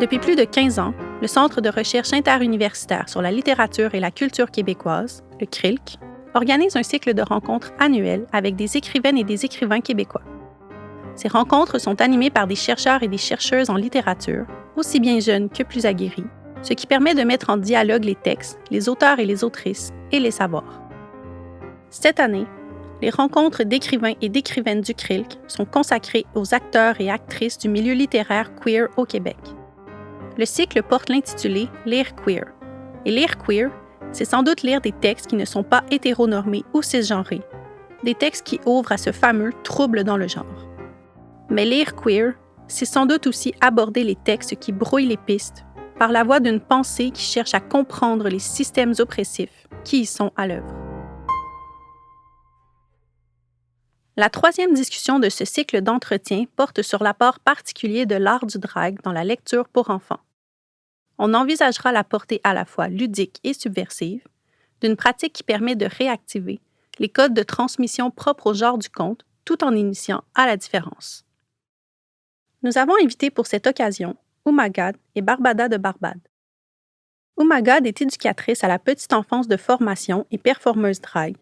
Depuis plus de 15 ans, le Centre de recherche interuniversitaire sur la littérature et la culture québécoise, le CRILC, organise un cycle de rencontres annuel avec des écrivaines et des écrivains québécois. Ces rencontres sont animées par des chercheurs et des chercheuses en littérature, aussi bien jeunes que plus aguerris, ce qui permet de mettre en dialogue les textes, les auteurs et les autrices, et les savoirs. Cette année, les rencontres d'écrivains et d'écrivaines du CRILC sont consacrées aux acteurs et actrices du milieu littéraire queer au Québec. Le cycle porte l'intitulé « Lire queer ». Et lire queer, c'est sans doute lire des textes qui ne sont pas hétéronormés ou cisgenrés, des textes qui ouvrent à ce fameux trouble dans le genre. Mais lire queer, c'est sans doute aussi aborder les textes qui brouillent les pistes par la voie d'une pensée qui cherche à comprendre les systèmes oppressifs qui y sont à l'œuvre. La troisième discussion de ce cycle d'entretien porte sur l'apport particulier de l'art du drague dans la lecture pour enfants. On envisagera la portée à la fois ludique et subversive d'une pratique qui permet de réactiver les codes de transmission propres au genre du conte tout en initiant à la différence. Nous avons invité pour cette occasion Oumagad et Barbada de Barbade. Oumagad est éducatrice à la petite enfance de formation et performeuse drague.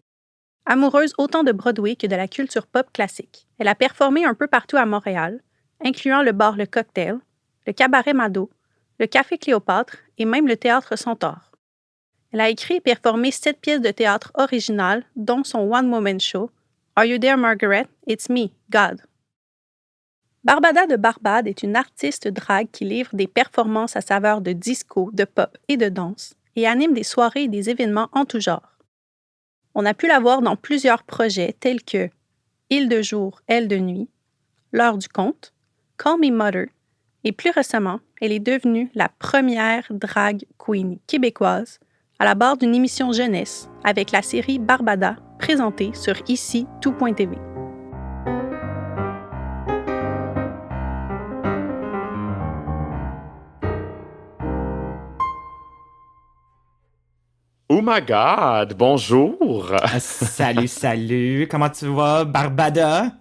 Amoureuse autant de Broadway que de la culture pop classique, elle a performé un peu partout à Montréal, incluant le bar Le Cocktail, le cabaret Mado, le Café Cléopâtre et même le Théâtre Centaure. Elle a écrit et performé 7 pièces de théâtre originales, dont son one-woman show « Are You There, Margaret? It's Me, God ». Barbada de Barbade est une artiste drague qui livre des performances à saveur de disco, de pop et de danse et anime des soirées et des événements en tout genre. On a pu la voir dans plusieurs projets tels que Il de jour, Elle de nuit, L'heure du conte, Call Me Mother, et plus récemment, elle est devenue la première drag queen québécoise à la barre d'une émission jeunesse avec la série Barbada présentée sur ici tout.tv. Oh my God, bonjour! Salut, comment tu vas, Barbada?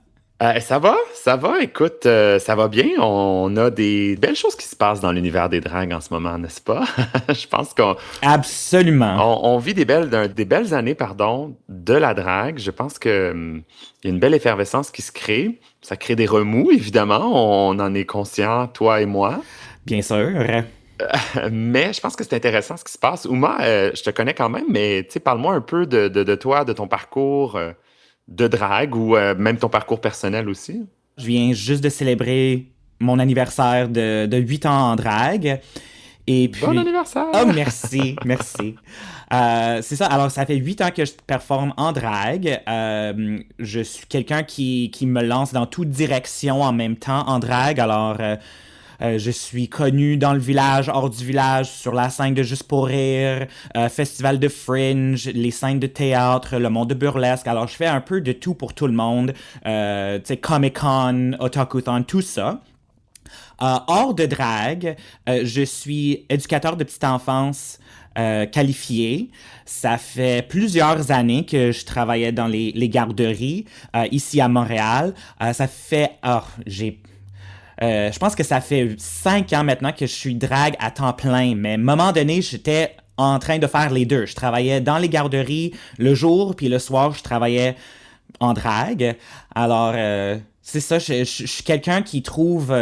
Ça va, écoute, ça va bien. On a des belles choses qui se passent dans l'univers des dragues en ce moment, n'est-ce pas? Je pense qu'on Absolument. on vit des belles années, de la drague. Je pense que il y a une belle effervescence qui se crée. Ça crée des remous, évidemment. On en est conscient, toi et moi. Bien sûr. Mais je pense que c'est intéressant ce qui se passe. Ouma, je te connais quand même, mais parle-moi un peu de toi, de ton parcours de drague ou même ton parcours personnel aussi. Je viens juste de célébrer mon anniversaire de 8 ans en drague. Et puis... Bon anniversaire! Oh, merci. C'est ça, alors ça fait 8 ans que je performe en drague. Je suis quelqu'un qui me lance dans toute direction en même temps en drague, alors... je suis connu dans le village, hors du village, sur la scène de Juste pour rire, festival de Fringe, les scènes de théâtre, le monde de burlesque. Alors, je fais un peu de tout pour tout le monde. Tu sais, Comic-Con, Otakuthon, tout ça. Hors de drague, je suis éducateur de petite enfance qualifié. Ça fait plusieurs années que je travaillais dans les garderies ici à Montréal. Je pense que ça fait 5 ans maintenant que je suis drague à temps plein, mais à un moment donné, j'étais en train de faire les deux. Je travaillais dans les garderies le jour, puis le soir, je travaillais en drague. Alors, c'est ça, je suis quelqu'un qui trouve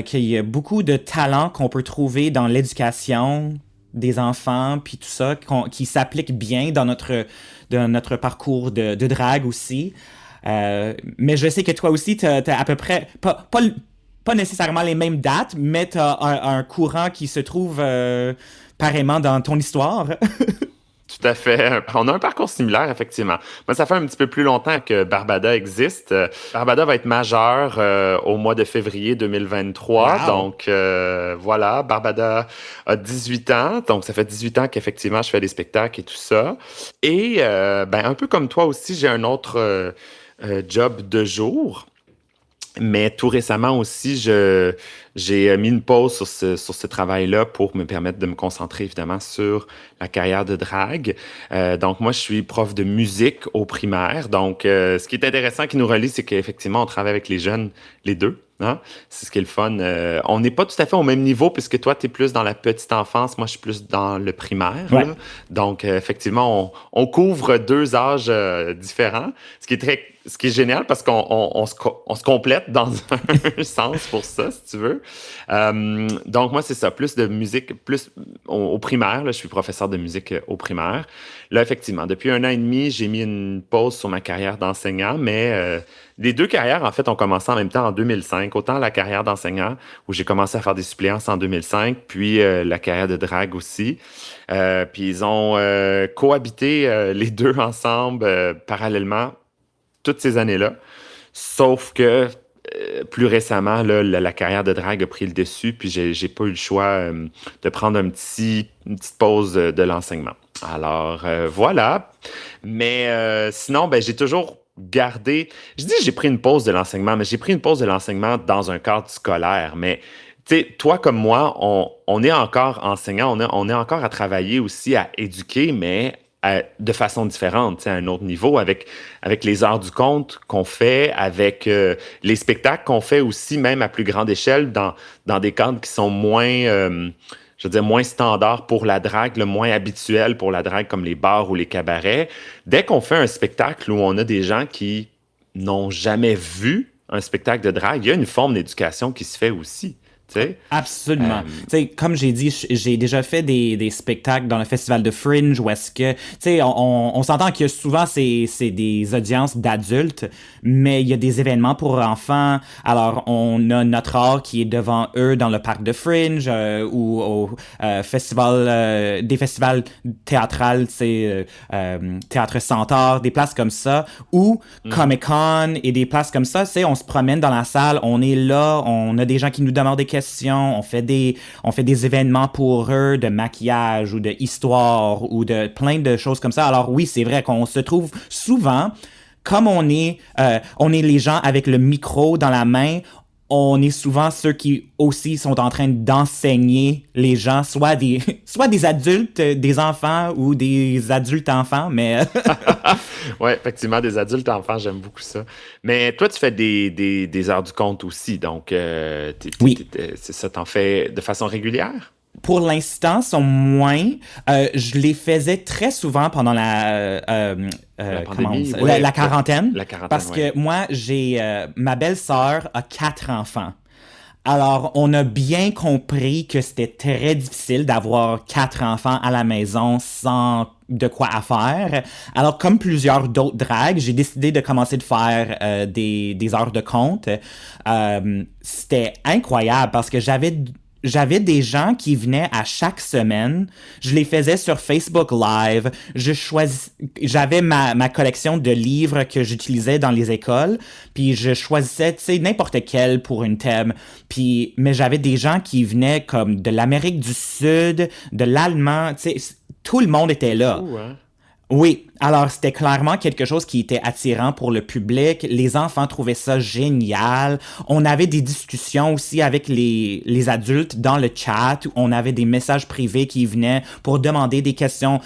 qu'il y a beaucoup de talents qu'on peut trouver dans l'éducation des enfants, puis tout ça, qui s'applique bien dans notre parcours de drague aussi. Mais je sais que toi aussi, t'as à peu près... Pas nécessairement les mêmes dates, mais tu as un courant qui se trouve pareillement dans ton histoire. Tout à fait. On a un parcours similaire, effectivement. Moi, ça fait un petit peu plus longtemps que Barbada existe. Barbada va être majeure au mois de février 2023. Wow. Donc, voilà, Barbada a 18 ans. Donc, ça fait 18 ans qu'effectivement, je fais des spectacles et tout ça. Et, un peu comme toi aussi, j'ai un autre job de jour. Mais tout récemment aussi, j'ai mis une pause sur ce travail-là pour me permettre de me concentrer évidemment sur la carrière de drague. Donc moi, je suis prof de musique au primaire. Donc ce qui est intéressant qui nous relie, c'est qu'effectivement, on travaille avec les jeunes, les deux. Hein? C'est ce qui est le fun. On n'est pas tout à fait au même niveau puisque toi, tu es plus dans la petite enfance, moi, je suis plus dans le primaire. Ouais. Là. Donc, effectivement, on couvre 2 âges différents, ce qui est génial parce qu'on se complète dans un sens pour ça, si tu veux. Donc, moi, c'est ça, plus de musique, plus au primaire. Là, je suis professeur de musique au primaire. Là, effectivement, depuis 1 an et demi, j'ai mis une pause sur ma carrière d'enseignant, mais les 2 carrières, en fait, ont commencé en même temps en 2005. Autant la carrière d'enseignant, où j'ai commencé à faire des suppléances en 2005, puis la carrière de drague aussi. Puis ils ont cohabité les 2 ensemble parallèlement toutes ces années-là. Sauf que plus récemment, là, la carrière de drague a pris le dessus, puis j'ai pas eu le choix de prendre une petite pause de l'enseignement. Alors, voilà. Mais sinon, ben, j'ai toujours gardé... Je dis que j'ai pris une pause de l'enseignement, mais j'ai pris une pause de l'enseignement dans un cadre scolaire. Mais, tu sais, toi comme moi, on est encore enseignant, on est encore à travailler aussi, à éduquer, mais de façon différente, à un autre niveau, avec les heures du conte qu'on fait, avec les spectacles qu'on fait aussi, même à plus grande échelle, dans des cadres qui sont moins, je veux dire, moins standards pour la drague, le moins habituel pour la drague, comme les bars ou les cabarets. Dès qu'on fait un spectacle où on a des gens qui n'ont jamais vu un spectacle de drague, il y a une forme d'éducation qui se fait aussi. T'sais? Absolument. Comme j'ai dit, j'ai déjà fait des spectacles dans le festival de Fringe où est-ce que, on s'entend que souvent c'est des audiences d'adultes, mais il y a des événements pour enfants. Alors, on a notre art qui est devant eux dans le parc de Fringe ou au festival, des festivals théâtrales, Théâtre Centaure, des places comme ça, ou Comic-Con et des places comme ça, on se promène dans la salle, on est là, on a des gens qui nous demandent des questions, on fait des événements pour eux de maquillage ou de histoire ou de plein de choses comme ça. Alors oui, c'est vrai qu'on se trouve souvent, comme on est les gens avec le micro dans la main, on est souvent ceux qui aussi sont en train d'enseigner les gens, soit des adultes, des enfants ou des adultes enfants, mais... Oui, effectivement, des adultes enfants, j'aime beaucoup ça. Mais toi, tu fais des heures du conte aussi, donc oui. C'est ça, t'en fais de façon régulière? Pour l'instant, sont moins. Je les faisais très souvent pendant la pandémie, la quarantaine. La quarantaine, parce que moi, ma belle-sœur a 4 enfants. Alors, on a bien compris que c'était très difficile d'avoir 4 enfants à la maison sans de quoi à faire. Alors, comme plusieurs d'autres dragues, j'ai décidé de commencer de faire des heures de conte. C'était incroyable parce que j'avais des gens qui venaient à chaque semaine. Je les faisais sur Facebook Live. J'avais ma collection de livres que j'utilisais dans les écoles. Puis je choisissais, n'importe quel pour un thème. Mais j'avais des gens qui venaient comme de l'Amérique du Sud, de l'Allemand. Tout le monde était là. Ouh, hein? Oui, alors c'était clairement quelque chose qui était attirant pour le public. Les enfants trouvaient ça génial. On avait des discussions aussi avec les adultes dans le chat. On avait des messages privés qui venaient pour demander des questions.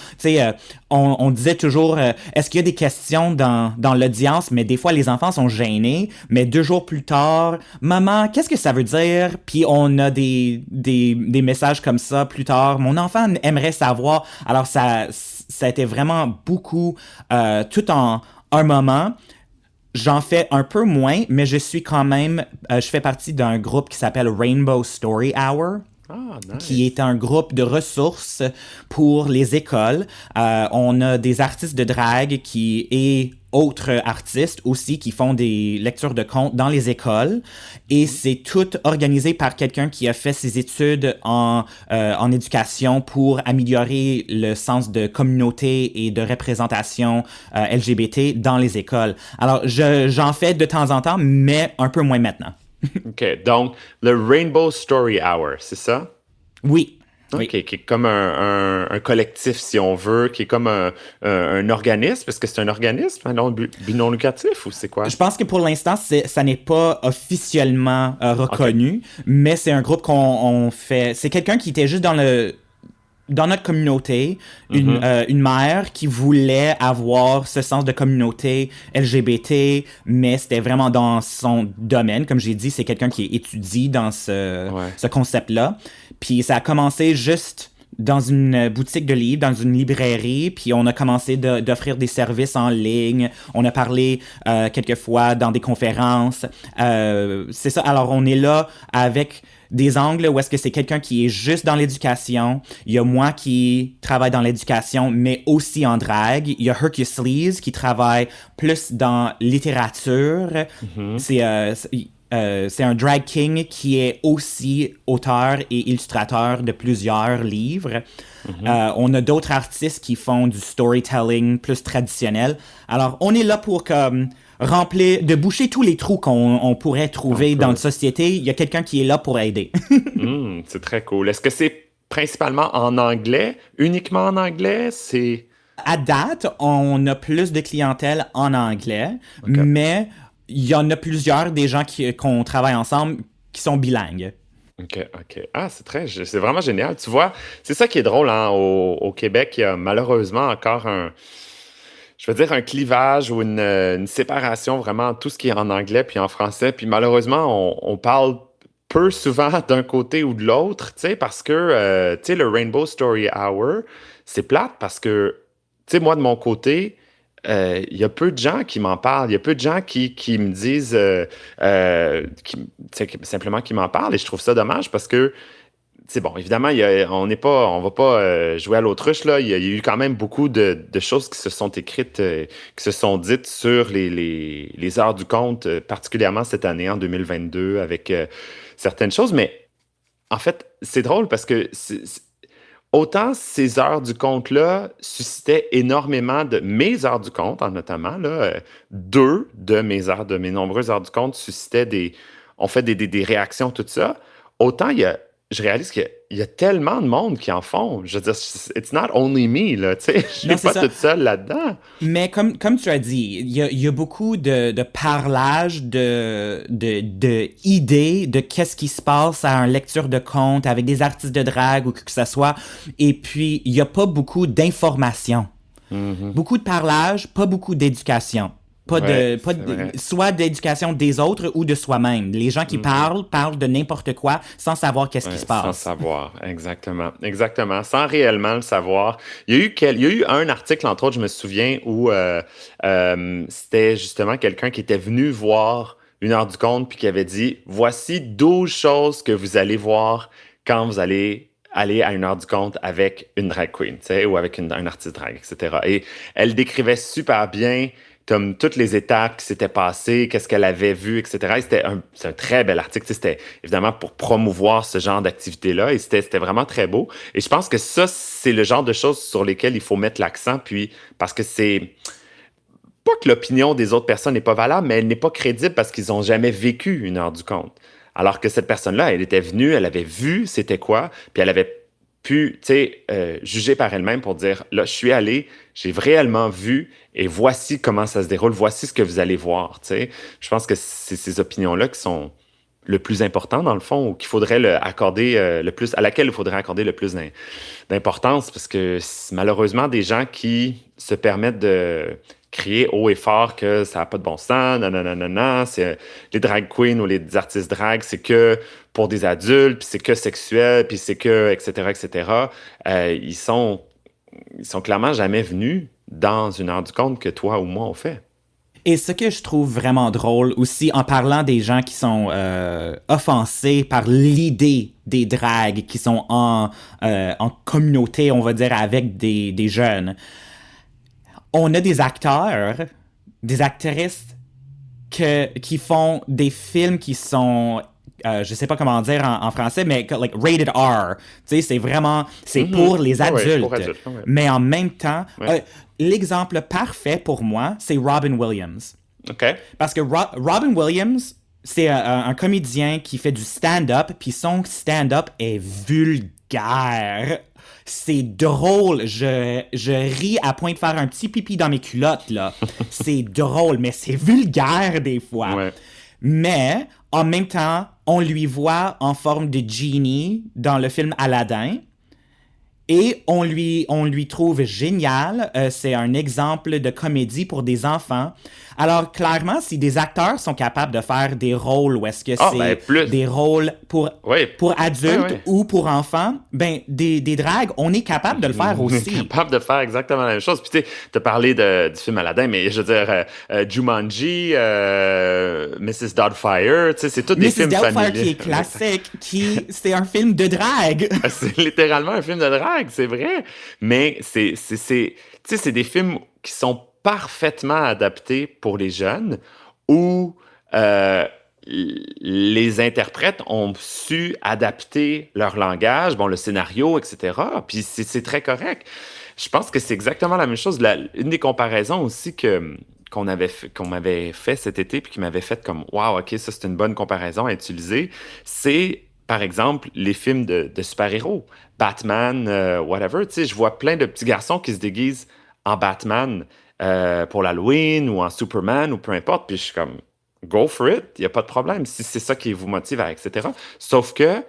On disait toujours, est-ce qu'il y a des questions dans l'audience? Mais des fois, les enfants sont gênés. Mais 2 jours plus tard, maman, qu'est-ce que ça veut dire? Puis on a des messages comme ça plus tard. Mon enfant aimerait savoir. Alors ça a été vraiment beaucoup, tout en un moment. J'en fais un peu moins, mais je suis quand même, je fais partie d'un groupe qui s'appelle Rainbow Story Hour. Ah, nice. Qui est un groupe de ressources pour les écoles. On a des artistes de drague et autres artistes aussi qui font des lectures de contes dans les écoles. Et c'est tout organisé par quelqu'un qui a fait ses études en éducation pour améliorer le sens de communauté et de représentation LGBT dans les écoles. Alors, j'en fais de temps en temps, mais un peu moins maintenant. OK. Donc, le Rainbow Story Hour, c'est ça? Oui. OK, Oui. qui est comme un collectif, si on veut, qui est comme un organisme. Est-ce que c'est un organisme à but non lucratif ou c'est quoi? Je pense que pour l'instant, ça n'est pas officiellement reconnu, mais c'est un groupe qu'on fait... C'est quelqu'un qui était juste dans le dans notre communauté, une mère qui voulait avoir ce sens de communauté LGBT, mais c'était vraiment dans son domaine. Comme j'ai dit, c'est quelqu'un qui étudie dans ce concept-là. Puis ça a commencé juste dans une boutique de livres, dans une librairie, puis on a commencé d'offrir des services en ligne. On a parlé quelquefois dans des conférences. C'est ça. Alors, on est là avec des angles où est-ce que c'est quelqu'un qui est juste dans l'éducation. Il y a moi qui travaille dans l'éducation, mais aussi en drague. Il y a Hercule Sleaze qui travaille plus dans littérature. C'est un drag king qui est aussi auteur et illustrateur de plusieurs livres. On a d'autres artistes qui font du storytelling plus traditionnel. Alors, on est là pour de boucher tous les trous qu'on pourrait trouver dans notre société. Il y a quelqu'un qui est là pour aider. C'est très cool. Est-ce que c'est principalement en anglais, uniquement en anglais? À date, on a plus de clientèle en anglais, mais il y en a plusieurs des gens qu'on travaille ensemble qui sont bilingues. OK. Ah, c'est vraiment génial. Tu vois, c'est ça qui est drôle, hein, au Québec, il y a malheureusement encore un clivage ou une séparation vraiment entre tout ce qui est en anglais puis en français. Puis malheureusement, on parle peu souvent d'un côté ou de l'autre, tu sais, parce que, tu sais, le Rainbow Story Hour, c'est plate parce que, tu sais, moi, de mon côté, il y a peu de gens qui m'en parlent. Il y a peu de gens qui me disent, simplement qui m'en parlent. Et je trouve ça dommage parce que, c'est bon, évidemment, on va pas jouer à l'autruche, là. Il y a eu quand même beaucoup de choses qui se sont écrites, qui se sont dites sur les heures du conte, particulièrement cette année, en 2022, avec certaines choses. Mais en fait, c'est drôle parce que autant ces heures du conte-là suscitaient énormément de mes heures du conte, notamment, là, deux de mes nombreuses heures du conte suscitaient on fait des réactions, tout ça. Autant je réalise qu'il y a tellement de monde qui en font. Je veux dire, it's not only me, là, tu sais. Je suis pas toute seule là-dedans. Mais comme tu as dit, il y a beaucoup de parlage, d'idées de qu'est-ce qui se passe à une lecture de conte avec des artistes de drague ou que ce soit. Et puis, il y a pas beaucoup d'informations. Beaucoup de parlage, pas beaucoup d'éducation. Soit d'éducation des autres ou de soi-même. Les gens qui parlent de n'importe quoi sans savoir qu'est-ce qui se passe. Sans savoir, exactement. Sans réellement le savoir. Il y a eu un article, entre autres, je me souviens, où c'était justement quelqu'un qui était venu voir une heure du conte puis qui avait dit « Voici 12 choses que vous allez voir quand vous allez aller à une heure du conte avec une drag queen, tu sais, ou avec un artiste drag, etc. » Et elle décrivait super bien comme toutes les étapes qui s'étaient passées, qu'est-ce qu'elle avait vu, etc. Et c'est un très bel article. C'était évidemment pour promouvoir ce genre d'activité-là et c'était vraiment très beau. Et je pense que ça, c'est le genre de choses sur lesquelles il faut mettre l'accent, puis parce que c'est pas que l'opinion des autres personnes n'est pas valable, mais elle n'est pas crédible parce qu'ils n'ont jamais vécu une heure du conte. Alors que cette personne-là, elle était venue, elle avait vu c'était quoi, puis elle avait pu, tu sais, juger par elle-même pour dire, là, je suis allé, j'ai réellement vu, et voici comment ça se déroule, voici ce que vous allez voir, tu sais. Je pense que c'est ces opinions-là qui sont le plus important, dans le fond, ou qu'il faudrait accorder le plus, à laquelle il faudrait accorder le plus d'importance, parce que malheureusement, des gens qui se permettent de crier haut et fort que ça n'a pas de bon sens, non, c'est les drag queens ou les artistes drag, c'est que pour des adultes, puis c'est que sexuel, puis c'est que, etc., ils sont clairement jamais venus dans une heure du conte que toi ou moi on fait. Et ce que je trouve vraiment drôle aussi, en parlant des gens qui sont offensés par l'idée des dragues, qui sont en communauté, on va dire, avec des jeunes, on a des acteurs, des actrices qui font des films qui sont... je sais pas comment dire en français, mais like rated R. Tu sais, c'est vraiment, c'est pour les adultes. Pour adultes. Mais en même temps, l'exemple parfait pour moi, c'est Robin Williams. OK. Parce que Robin Williams, c'est un comédien qui fait du stand-up, puis son stand-up est vulgaire. C'est drôle. Je ris à point de faire un petit pipi dans mes culottes, là. C'est drôle, mais c'est vulgaire des fois. Ouais. Mais, en même temps, on lui voit en forme de genie dans le film Aladdin. Et on lui trouve génial. C'est un exemple de comédie pour des enfants. Alors, clairement, si des acteurs sont capables de faire des rôles où est-ce que c'est des rôles Oui. pour adultes Oui. ou pour enfants, ben, des dragues, on est capable de le faire On est aussi. capable de faire exactement la même chose. Puis tu sais, t'as parlé du film Aladdin, mais je veux dire, Jumanji, Mrs. Doubtfire, tu sais, c'est tous des Mrs. films Doubtfire, familiaux. qui est classique, c'est un film de drague. C'est littéralement un film de drague, c'est vrai. Mais tu sais, c'est des films qui sont parfaitement adaptés pour les jeunes, où les interprètes ont su adapter leur langage, bon, le scénario, etc. Puis c'est très correct. Je pense que c'est exactement la même chose. Une des comparaisons aussi qu'on m'avait fait cet été, puis qui m'avait fait comme, wow, OK, ça c'est une bonne comparaison à utiliser, c'est par exemple, les films de super-héros, Batman, whatever, tu sais, je vois plein de petits garçons qui se déguisent en Batman pour l'Halloween ou en Superman ou peu importe, puis je suis comme, go for it, il n'y a pas de problème, si c'est ça qui vous motive, etc. Sauf que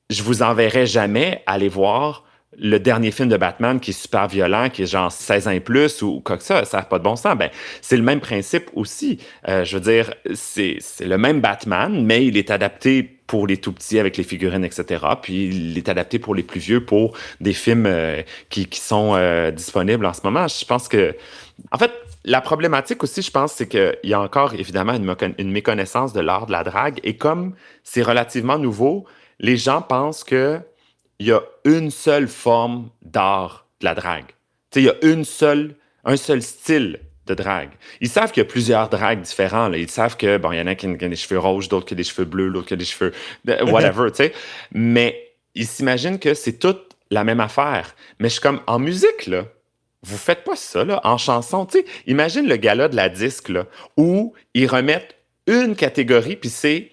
je vous enverrai jamais aller voir le dernier film de Batman qui est super violent, qui est genre 16 ans et plus ou quoi que ça n'a pas de bon sens. Ben, c'est le même principe aussi. Je veux dire, c'est le même Batman, mais il est adapté pour les tout-petits avec les figurines, etc. Puis il est adapté pour les plus vieux pour des films qui sont disponibles en ce moment. Je pense que... En fait, la problématique aussi, je pense, c'est qu'il y a encore évidemment une méconnaissance de l'art de la drague. Et comme c'est relativement nouveau, les gens pensent que il y a une seule forme d'art de la drague. Tu sais, il y a un seul style de drague. Ils savent qu'il y a plusieurs dragues différents. Là. Ils savent que, bon, il y en a qui ont des cheveux rouges, d'autres qui ont des cheveux bleus, d'autres qui ont des cheveux... whatever, tu sais. Mais ils s'imaginent que c'est toute la même affaire. Mais je suis comme, en musique, là, vous faites pas ça, là, en chanson. Tu sais, imagine le gala de la disque, là, où ils remettent une catégorie, puis c'est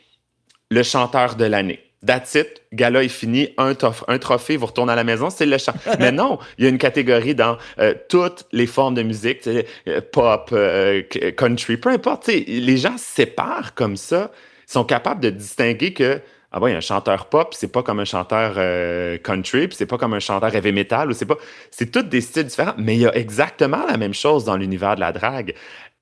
le chanteur de l'année. That's it. Gala est fini. Un trophée, vous retournez à la maison, c'est le chant. Mais non, il y a une catégorie dans toutes les formes de musique, pop, country, peu importe. Les gens se séparent comme ça. Ils sont capables de distinguer que ah ouais, un chanteur pop, c'est pas comme un chanteur country, puis c'est pas comme un chanteur heavy metal, ou c'est tous des styles différents, mais il y a exactement la même chose dans l'univers de la drague.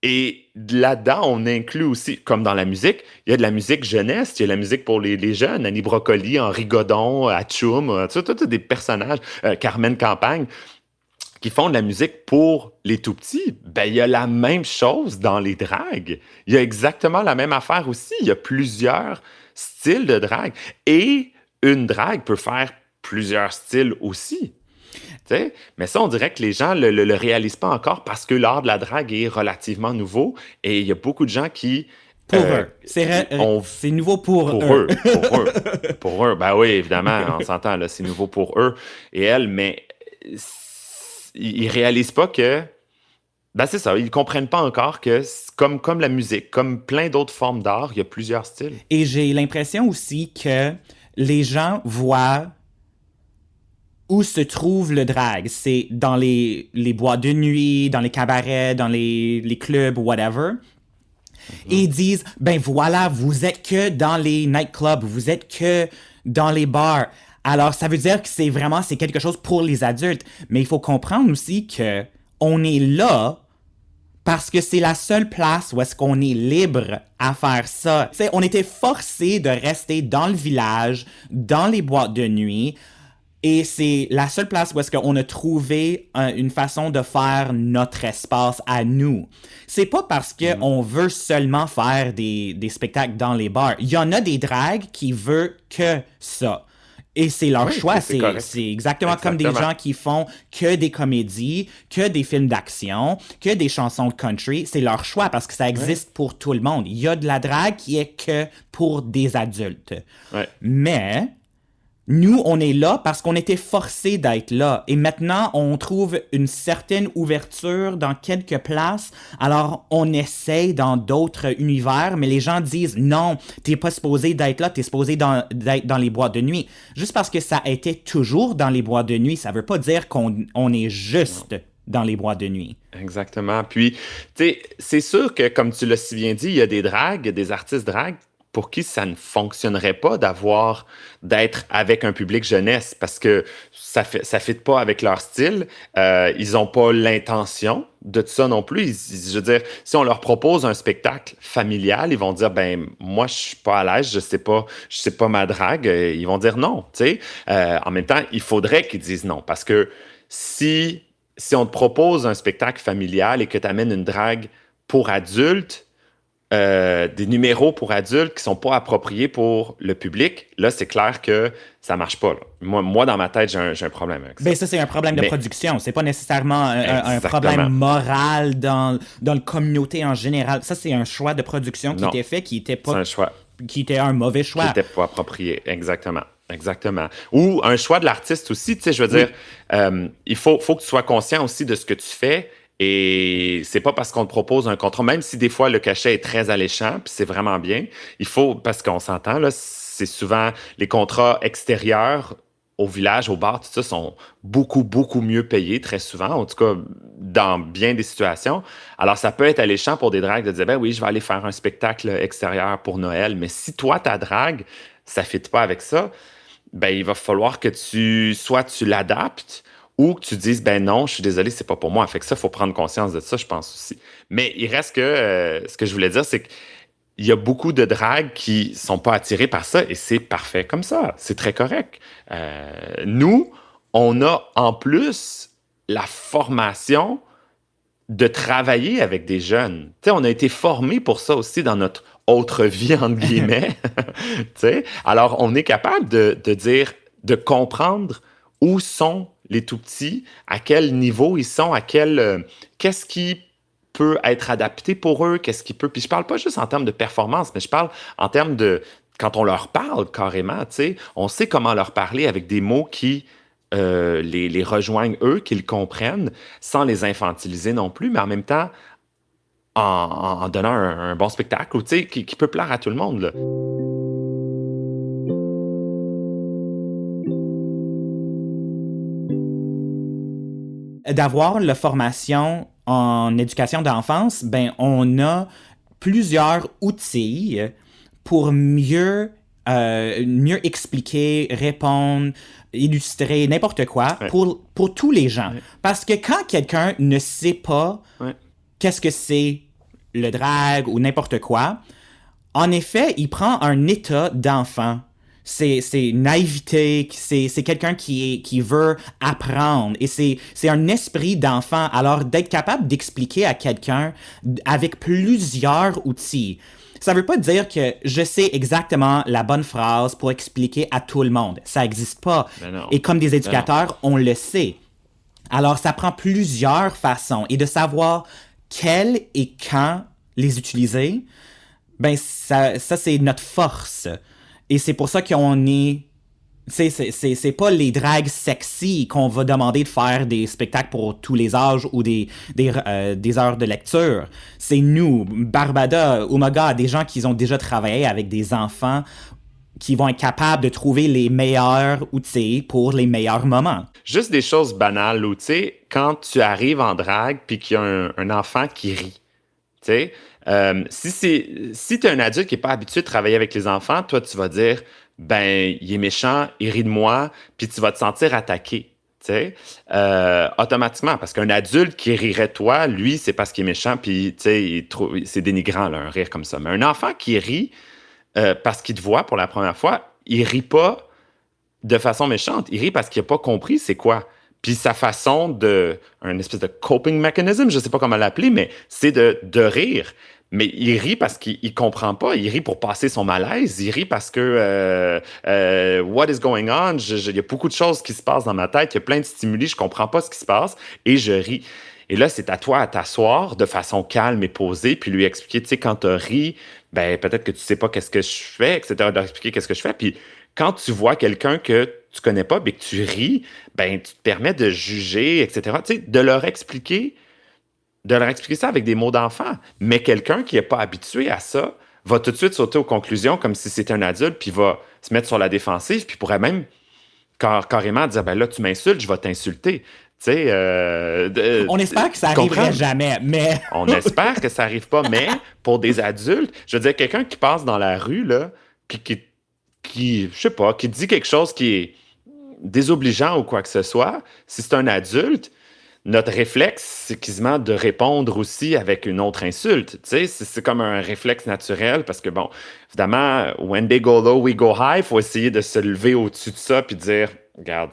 Et là-dedans, on inclut aussi, comme dans la musique, il y a de la musique jeunesse, il y a de la musique pour les jeunes, Annie Brocoli, Henri Godon, Atchoum, tous des personnages, Carmen Campagne, qui font de la musique pour les tout-petits. Ben, il y a la même chose dans les dragues. Il y a exactement la même affaire aussi. Il y a plusieurs styles de drague. Et une drague peut faire plusieurs styles aussi. T'sais? Mais ça, on dirait que les gens ne le réalisent pas encore parce que l'art de la drague est relativement nouveau et il y a beaucoup de gens qui... Pour eux. C'est nouveau pour eux. Pour eux. Ben oui, évidemment, on s'entend, là, c'est nouveau pour eux et elles, mais ils réalisent pas que... Ben c'est ça, ils comprennent pas encore que comme la musique, comme plein d'autres formes d'art, il y a plusieurs styles. Et j'ai l'impression aussi que les gens voient où se trouve le drag. C'est dans les boîtes de nuit, dans les cabarets, dans les clubs, whatever. Et ils disent, ben voilà, vous êtes que dans les nightclubs, vous êtes que dans les bars. Alors, ça veut dire que c'est quelque chose pour les adultes. Mais il faut comprendre aussi que on est là parce que c'est la seule place où est-ce qu'on est libre à faire ça. T'sais, on était forcés de rester dans le village, dans les boîtes de nuit. Et c'est la seule place où est-ce qu'on a trouvé une façon de faire notre espace à nous. C'est pas parce qu'on veut seulement faire des spectacles dans les bars. Il y en a des dragues qui veulent que ça. Et c'est leur choix. C'est exactement comme des gens qui font que des comédies, que des films d'action, que des chansons de country. C'est leur choix parce que ça existe pour tout le monde. Il y a de la drague qui est que pour des adultes. Ouais. Mais... nous, on est là parce qu'on était forcés d'être là. Et maintenant, on trouve une certaine ouverture dans quelques places. Alors, on essaye dans d'autres univers, mais les gens disent « Non, t'es pas supposé d'être là, t'es supposé d'être dans les boîtes de nuit. » Juste parce que ça a été toujours dans les boîtes de nuit, ça veut pas dire qu'on est juste dans les boîtes de nuit. Exactement. Puis, tu sais, c'est sûr que, comme tu l'as si bien dit, il y a des dragues, des artistes dragues pour qui ça ne fonctionnerait pas d'être avec un public jeunesse parce que ça fit pas avec leur style. Ils n'ont pas l'intention de ça non plus. Je veux dire, si on leur propose un spectacle familial, ils vont dire, ben moi, je suis pas à l'aise, je sais pas ma drague. Ils vont dire non, tu sais. En même temps, il faudrait qu'ils disent non parce que si on te propose un spectacle familial et que tu amènes une drague pour adultes, des numéros pour adultes qui sont pas appropriés pour le public, là, c'est clair que ça marche pas. Là. Moi, dans ma tête, j'ai un problème avec ça. Ben ça, c'est un problème de production. C'est pas nécessairement un problème moral dans la communauté en général. Ça, c'est un choix de production qui était fait, qui était pas... C'est un choix. Qui était un mauvais choix. Qui était pas approprié, exactement. Ou un choix de l'artiste aussi, tu sais, je veux dire, il faut que tu sois conscient aussi de ce que tu fais. Et c'est pas parce qu'on te propose un contrat, même si des fois le cachet est très alléchant, puis c'est vraiment bien, il faut, parce qu'on s'entend, là, c'est souvent les contrats extérieurs au village, au bar, tout ça, sont beaucoup, beaucoup mieux payés, très souvent, en tout cas, dans bien des situations. Alors, ça peut être alléchant pour des dragues de dire, ben oui, je vais aller faire un spectacle extérieur pour Noël, mais si toi, ta drague, ça ne fit pas avec ça, ben il va falloir que tu l'adaptes, ou que tu dises, ben non, je suis désolé, c'est pas pour moi. Fait que ça, il faut prendre conscience de ça, je pense aussi. Mais il reste que, ce que je voulais dire, c'est qu'il y a beaucoup de dragues qui sont pas attirées par ça et c'est parfait comme ça. C'est très correct. Nous, on a en plus la formation de travailler avec des jeunes. Tu sais, on a été formés pour ça aussi dans notre autre vie, entre guillemets. Tu sais, alors, on est capable de dire, de comprendre où sont les tout-petits, à quel niveau ils sont, qu'est-ce qui peut être adapté pour eux, qu'est-ce qui peut... Puis je parle pas juste en termes de performance, mais je parle en termes de... Quand on leur parle carrément, tu sais, on sait comment leur parler avec des mots qui les rejoignent eux, qu'ils comprennent, sans les infantiliser non plus, mais en même temps, en donnant un bon spectacle, tu sais, qui peut plaire à tout le monde, là. D'avoir la formation en éducation d'enfance, ben on a plusieurs outils pour mieux expliquer, répondre, illustrer n'importe quoi pour tous les gens. Parce que quand quelqu'un ne sait pas qu'est-ce que c'est le drag ou n'importe quoi, en effet, il prend un état d'enfant. C'est naïveté, c'est quelqu'un qui veut apprendre et c'est un esprit d'enfant. Alors d'être capable d'expliquer à quelqu'un avec plusieurs outils, ça veut pas dire que je sais exactement la bonne phrase pour expliquer à tout le monde. Ça existe pas. Et comme des éducateurs, on le sait. Alors ça prend plusieurs façons et de savoir quelles et quand les utiliser, ben ça c'est notre force. Et c'est pour ça qu'on est... C'est pas les drags sexy qu'on va demander de faire des spectacles pour tous les âges ou des heures de lecture. C'est nous, Barbada, Umaga, des gens qui ont déjà travaillé avec des enfants qui vont être capables de trouver les meilleurs outils pour les meilleurs moments. Juste des choses banales, tu sais, quand tu arrives en drague puis qu'il y a un enfant qui rit, tu sais... si tu es un adulte qui n'est pas habitué de travailler avec les enfants, toi, tu vas dire, ben, il est méchant, il rit de moi, puis tu vas te sentir attaqué, tu sais, automatiquement, parce qu'un adulte qui rirait de toi, lui, c'est parce qu'il est méchant, puis, tu sais, c'est dénigrant, là, un rire comme ça. Mais un enfant qui rit parce qu'il te voit pour la première fois, il rit pas de façon méchante, il rit parce qu'il n'a pas compris c'est quoi. Puis sa façon un espèce de coping mechanism, je sais pas comment l'appeler, mais c'est de rire. Mais il rit parce qu'il comprend pas. Il rit pour passer son malaise. Il rit parce que what is going on? Il y a beaucoup de choses qui se passent dans ma tête. Il y a plein de stimuli. Je comprends pas ce qui se passe et je ris. Et là, c'est à toi à t'asseoir de façon calme et posée, puis lui expliquer, tu sais, quand tu ris, ben peut-être que tu sais pas qu'est-ce que je fais, etc. D'expliquer qu'est-ce que je fais. Puis quand tu vois quelqu'un que tu connais pas, mais que tu ris, ben tu te permets de juger, etc. Tu sais, de leur expliquer ça avec des mots d'enfant. Mais quelqu'un qui n'est pas habitué à ça va tout de suite sauter aux conclusions comme si c'était un adulte, puis va se mettre sur la défensive, puis pourrait même carrément dire, ben là, tu m'insultes, je vais t'insulter. Tu sais, On espère que ça tu arriverait comprends? jamais, mais On espère que ça arrive pas, mais pour des adultes, je veux dire, quelqu'un qui passe dans la rue, là, je sais pas, qui dit quelque chose qui est désobligeant ou quoi que ce soit, si c'est un adulte, notre réflexe, c'est quasiment de répondre aussi avec une autre insulte. Tu sais, c'est comme un réflexe naturel parce que, bon, évidemment, when they go low, we go high. Il faut essayer de se lever au-dessus de ça puis dire, regarde,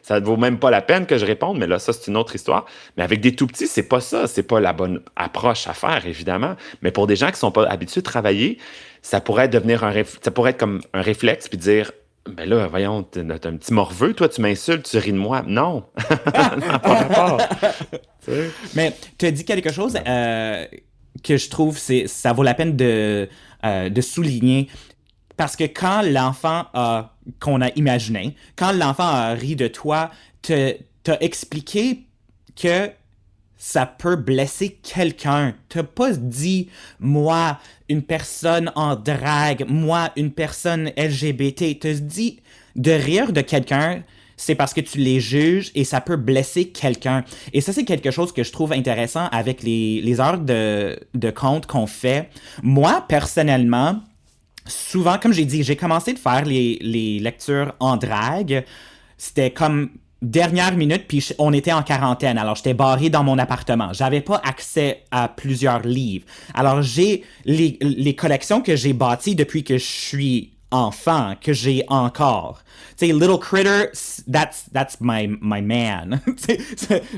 ça ne vaut même pas la peine que je réponde, mais là, ça, c'est une autre histoire. Mais avec des tout petits, c'est pas ça. C'est pas la bonne approche à faire, évidemment. Mais pour des gens qui sont pas habitués de travailler, ça pourrait devenir ça pourrait être comme un réflexe puis dire, ben là, voyons, t'es un petit morveux, toi, tu m'insultes, tu ris de moi. Non, non, pas rapport. Tu sais? Mais tu as dit quelque chose que je trouve ça vaut la peine de souligner. Parce que quand qu'on a imaginé, quand l'enfant a ri de toi, t'as expliqué que ça peut blesser quelqu'un. T'as pas dit, moi, une personne en drague, moi, une personne LGBT. T'as dit, de rire de quelqu'un, c'est parce que tu les juges et ça peut blesser quelqu'un. Et ça, c'est quelque chose que je trouve intéressant avec les heures de conte qu'on fait. Moi, personnellement, souvent, comme j'ai dit, j'ai commencé de faire les lectures en drague. C'était comme dernière minute, puis on était en quarantaine. Alors, j'étais barré dans mon appartement. J'avais pas accès à plusieurs livres. Alors, j'ai les collections que j'ai bâties depuis que je suis enfant, que j'ai encore. Tu sais, Little Critter, that's my man.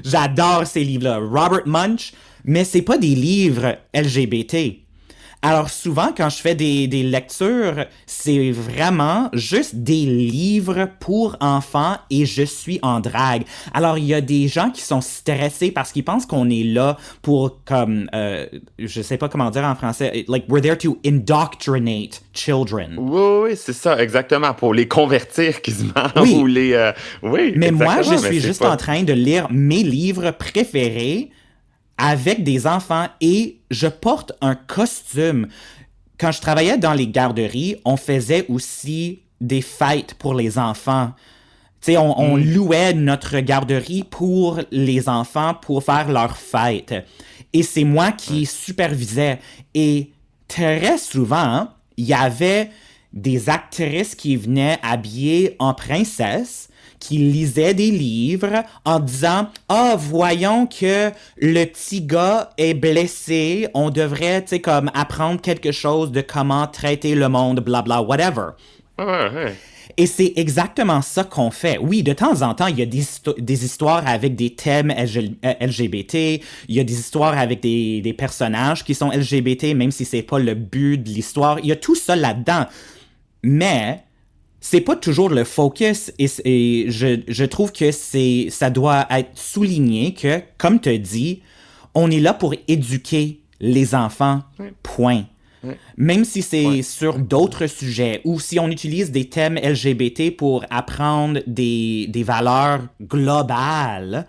J'adore ces livres-là. Robert Munch, mais c'est pas des livres LGBT. Alors souvent, quand je fais des lectures, c'est vraiment juste des livres pour enfants et je suis en drague. Alors il y a des gens qui sont stressés parce qu'ils pensent qu'on est là pour comme, je sais pas comment dire en français, like we're there to indoctrinate children. Oui, c'est ça, exactement, pour les convertir quasiment. Oui. Ou les, oui, Mais moi, je exactement, mais suis c'est juste pas- en train de lire mes livres préférés avec des enfants et je porte un costume. Quand je travaillais dans les garderies, on faisait aussi des fêtes pour les enfants. Tu sais, on louait notre garderie pour les enfants pour faire leurs fêtes. Et c'est moi qui supervisais. Et très souvent, il y avait des actrices qui venaient habillées en princesse qui lisaient des livres en disant « Ah, voyons que le petit gars est blessé, on devrait, tu sais, comme apprendre quelque chose de comment traiter le monde, blabla, whatever. » Ouais. Et c'est exactement ça qu'on fait. Oui, de temps en temps, il y a des histoires avec des thèmes LGBT, il y a des histoires avec des personnages qui sont LGBT, même si c'est pas le but de l'histoire. Il y a tout ça là-dedans. Mais c'est pas toujours le focus et je trouve que ça doit être souligné que, comme tu dis, on est là pour éduquer les enfants, point. Même si c'est sur d'autres sujets ou si on utilise des thèmes LGBT pour apprendre des valeurs globales,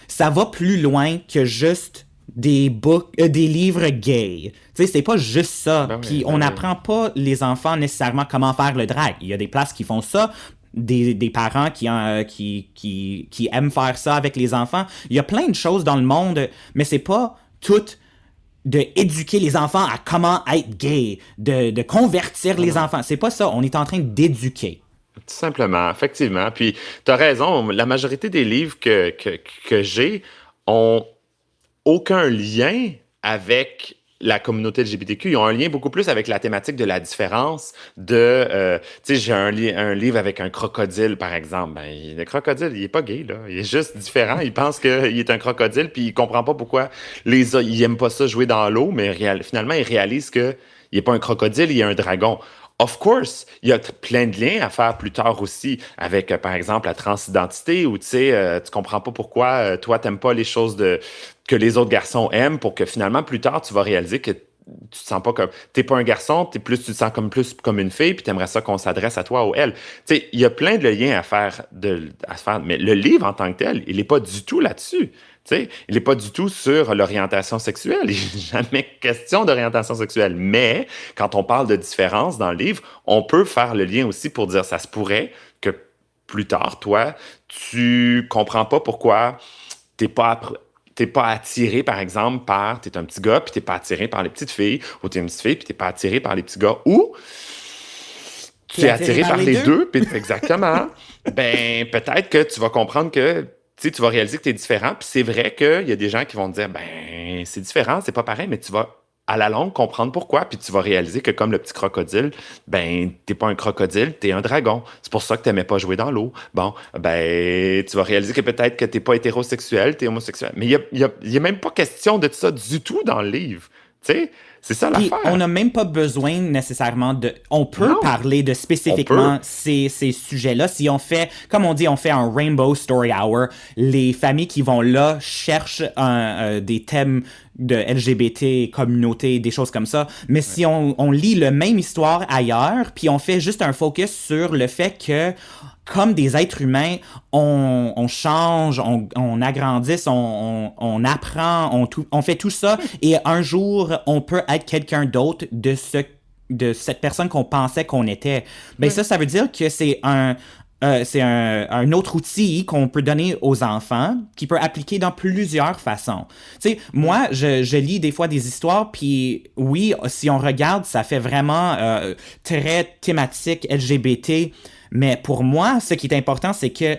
ça va plus loin que juste des livres gays. Tu sais, c'est pas juste ça. Puis on n'apprend pas les enfants nécessairement comment faire le drag. Il y a des places qui font ça, des parents qui aiment faire ça avec les enfants. Il y a plein de choses dans le monde, mais c'est pas tout de éduquer les enfants à comment être gay, de convertir les enfants. C'est pas ça. On est en train d'éduquer. Tout simplement, effectivement. Puis, tu as raison, la majorité des livres que j'ai ont aucun lien avec la communauté LGBTQ. Ils ont un lien beaucoup plus avec la thématique de la différence tu sais, j'ai un livre avec un crocodile, par exemple. Ben, le crocodile, il est pas gay, là. Il est juste différent. Il pense qu'il est un crocodile, puis il comprend pas pourquoi il aime pas ça jouer dans l'eau, mais finalement, il réalise que il est pas un crocodile, il est un dragon. Of course, il y a plein de liens à faire plus tard aussi avec, par exemple, la transidentité où, tu sais, tu comprends pas pourquoi toi, t'aimes pas les choses que les autres garçons aiment pour que finalement, plus tard, tu vas réaliser que tu te sens pas comme... T'es pas un garçon, tu te sens plus comme une fille puis t'aimerais ça qu'on s'adresse à toi ou elle. Tu sais, il y a plein de liens à faire, mais le livre en tant que tel, il est pas du tout là-dessus. T'sais, il n'est pas du tout sur l'orientation sexuelle. Il n'est jamais question d'orientation sexuelle. Mais quand on parle de différence dans le livre, on peut faire le lien aussi pour dire ça se pourrait que plus tard, toi, tu comprends pas pourquoi t'es pas attiré, par exemple, t'es un petit gars, puis t'es pas attiré par les petites filles, ou t'es une petite fille, puis t'es pas attiré par les petits gars, ou tu es attiré par les deux, puis exactement, ben, peut-être que tu vas comprendre que, tu sais, tu vas réaliser que t'es différent, puis c'est vrai qu'il y a des gens qui vont te dire, ben, c'est différent, c'est pas pareil, mais tu vas à la longue comprendre pourquoi, puis tu vas réaliser que comme le petit crocodile, ben, t'es pas un crocodile, t'es un dragon. C'est pour ça que t'aimais pas jouer dans l'eau. Bon, ben, tu vas réaliser que peut-être que t'es pas hétérosexuel, t'es homosexuel. Mais il y a même pas question de ça du tout dans le livre. Tu sais, c'est ça Puis l'affaire. on n'a même pas besoin nécessairement de... On peut Non. parler de spécifiquement ces sujets-là. Si on fait, comme on dit, on fait un Rainbow Story Hour, les familles qui vont là cherchent des thèmes de LGBT, communauté, des choses comme ça. Mais si on lit le même histoire ailleurs, puis on fait juste un focus sur le fait que comme des êtres humains, on change, on agrandisse, on apprend, on fait tout ça, et un jour, on peut être quelqu'un d'autre de cette personne qu'on pensait qu'on était. Ben ça veut dire que c'est un autre outil qu'on peut donner aux enfants, qui peut appliquer dans plusieurs façons. Tu sais, moi, je lis des fois des histoires, puis oui, si on regarde, ça fait vraiment très thématique LGBT. Mais pour moi, ce qui est important, c'est que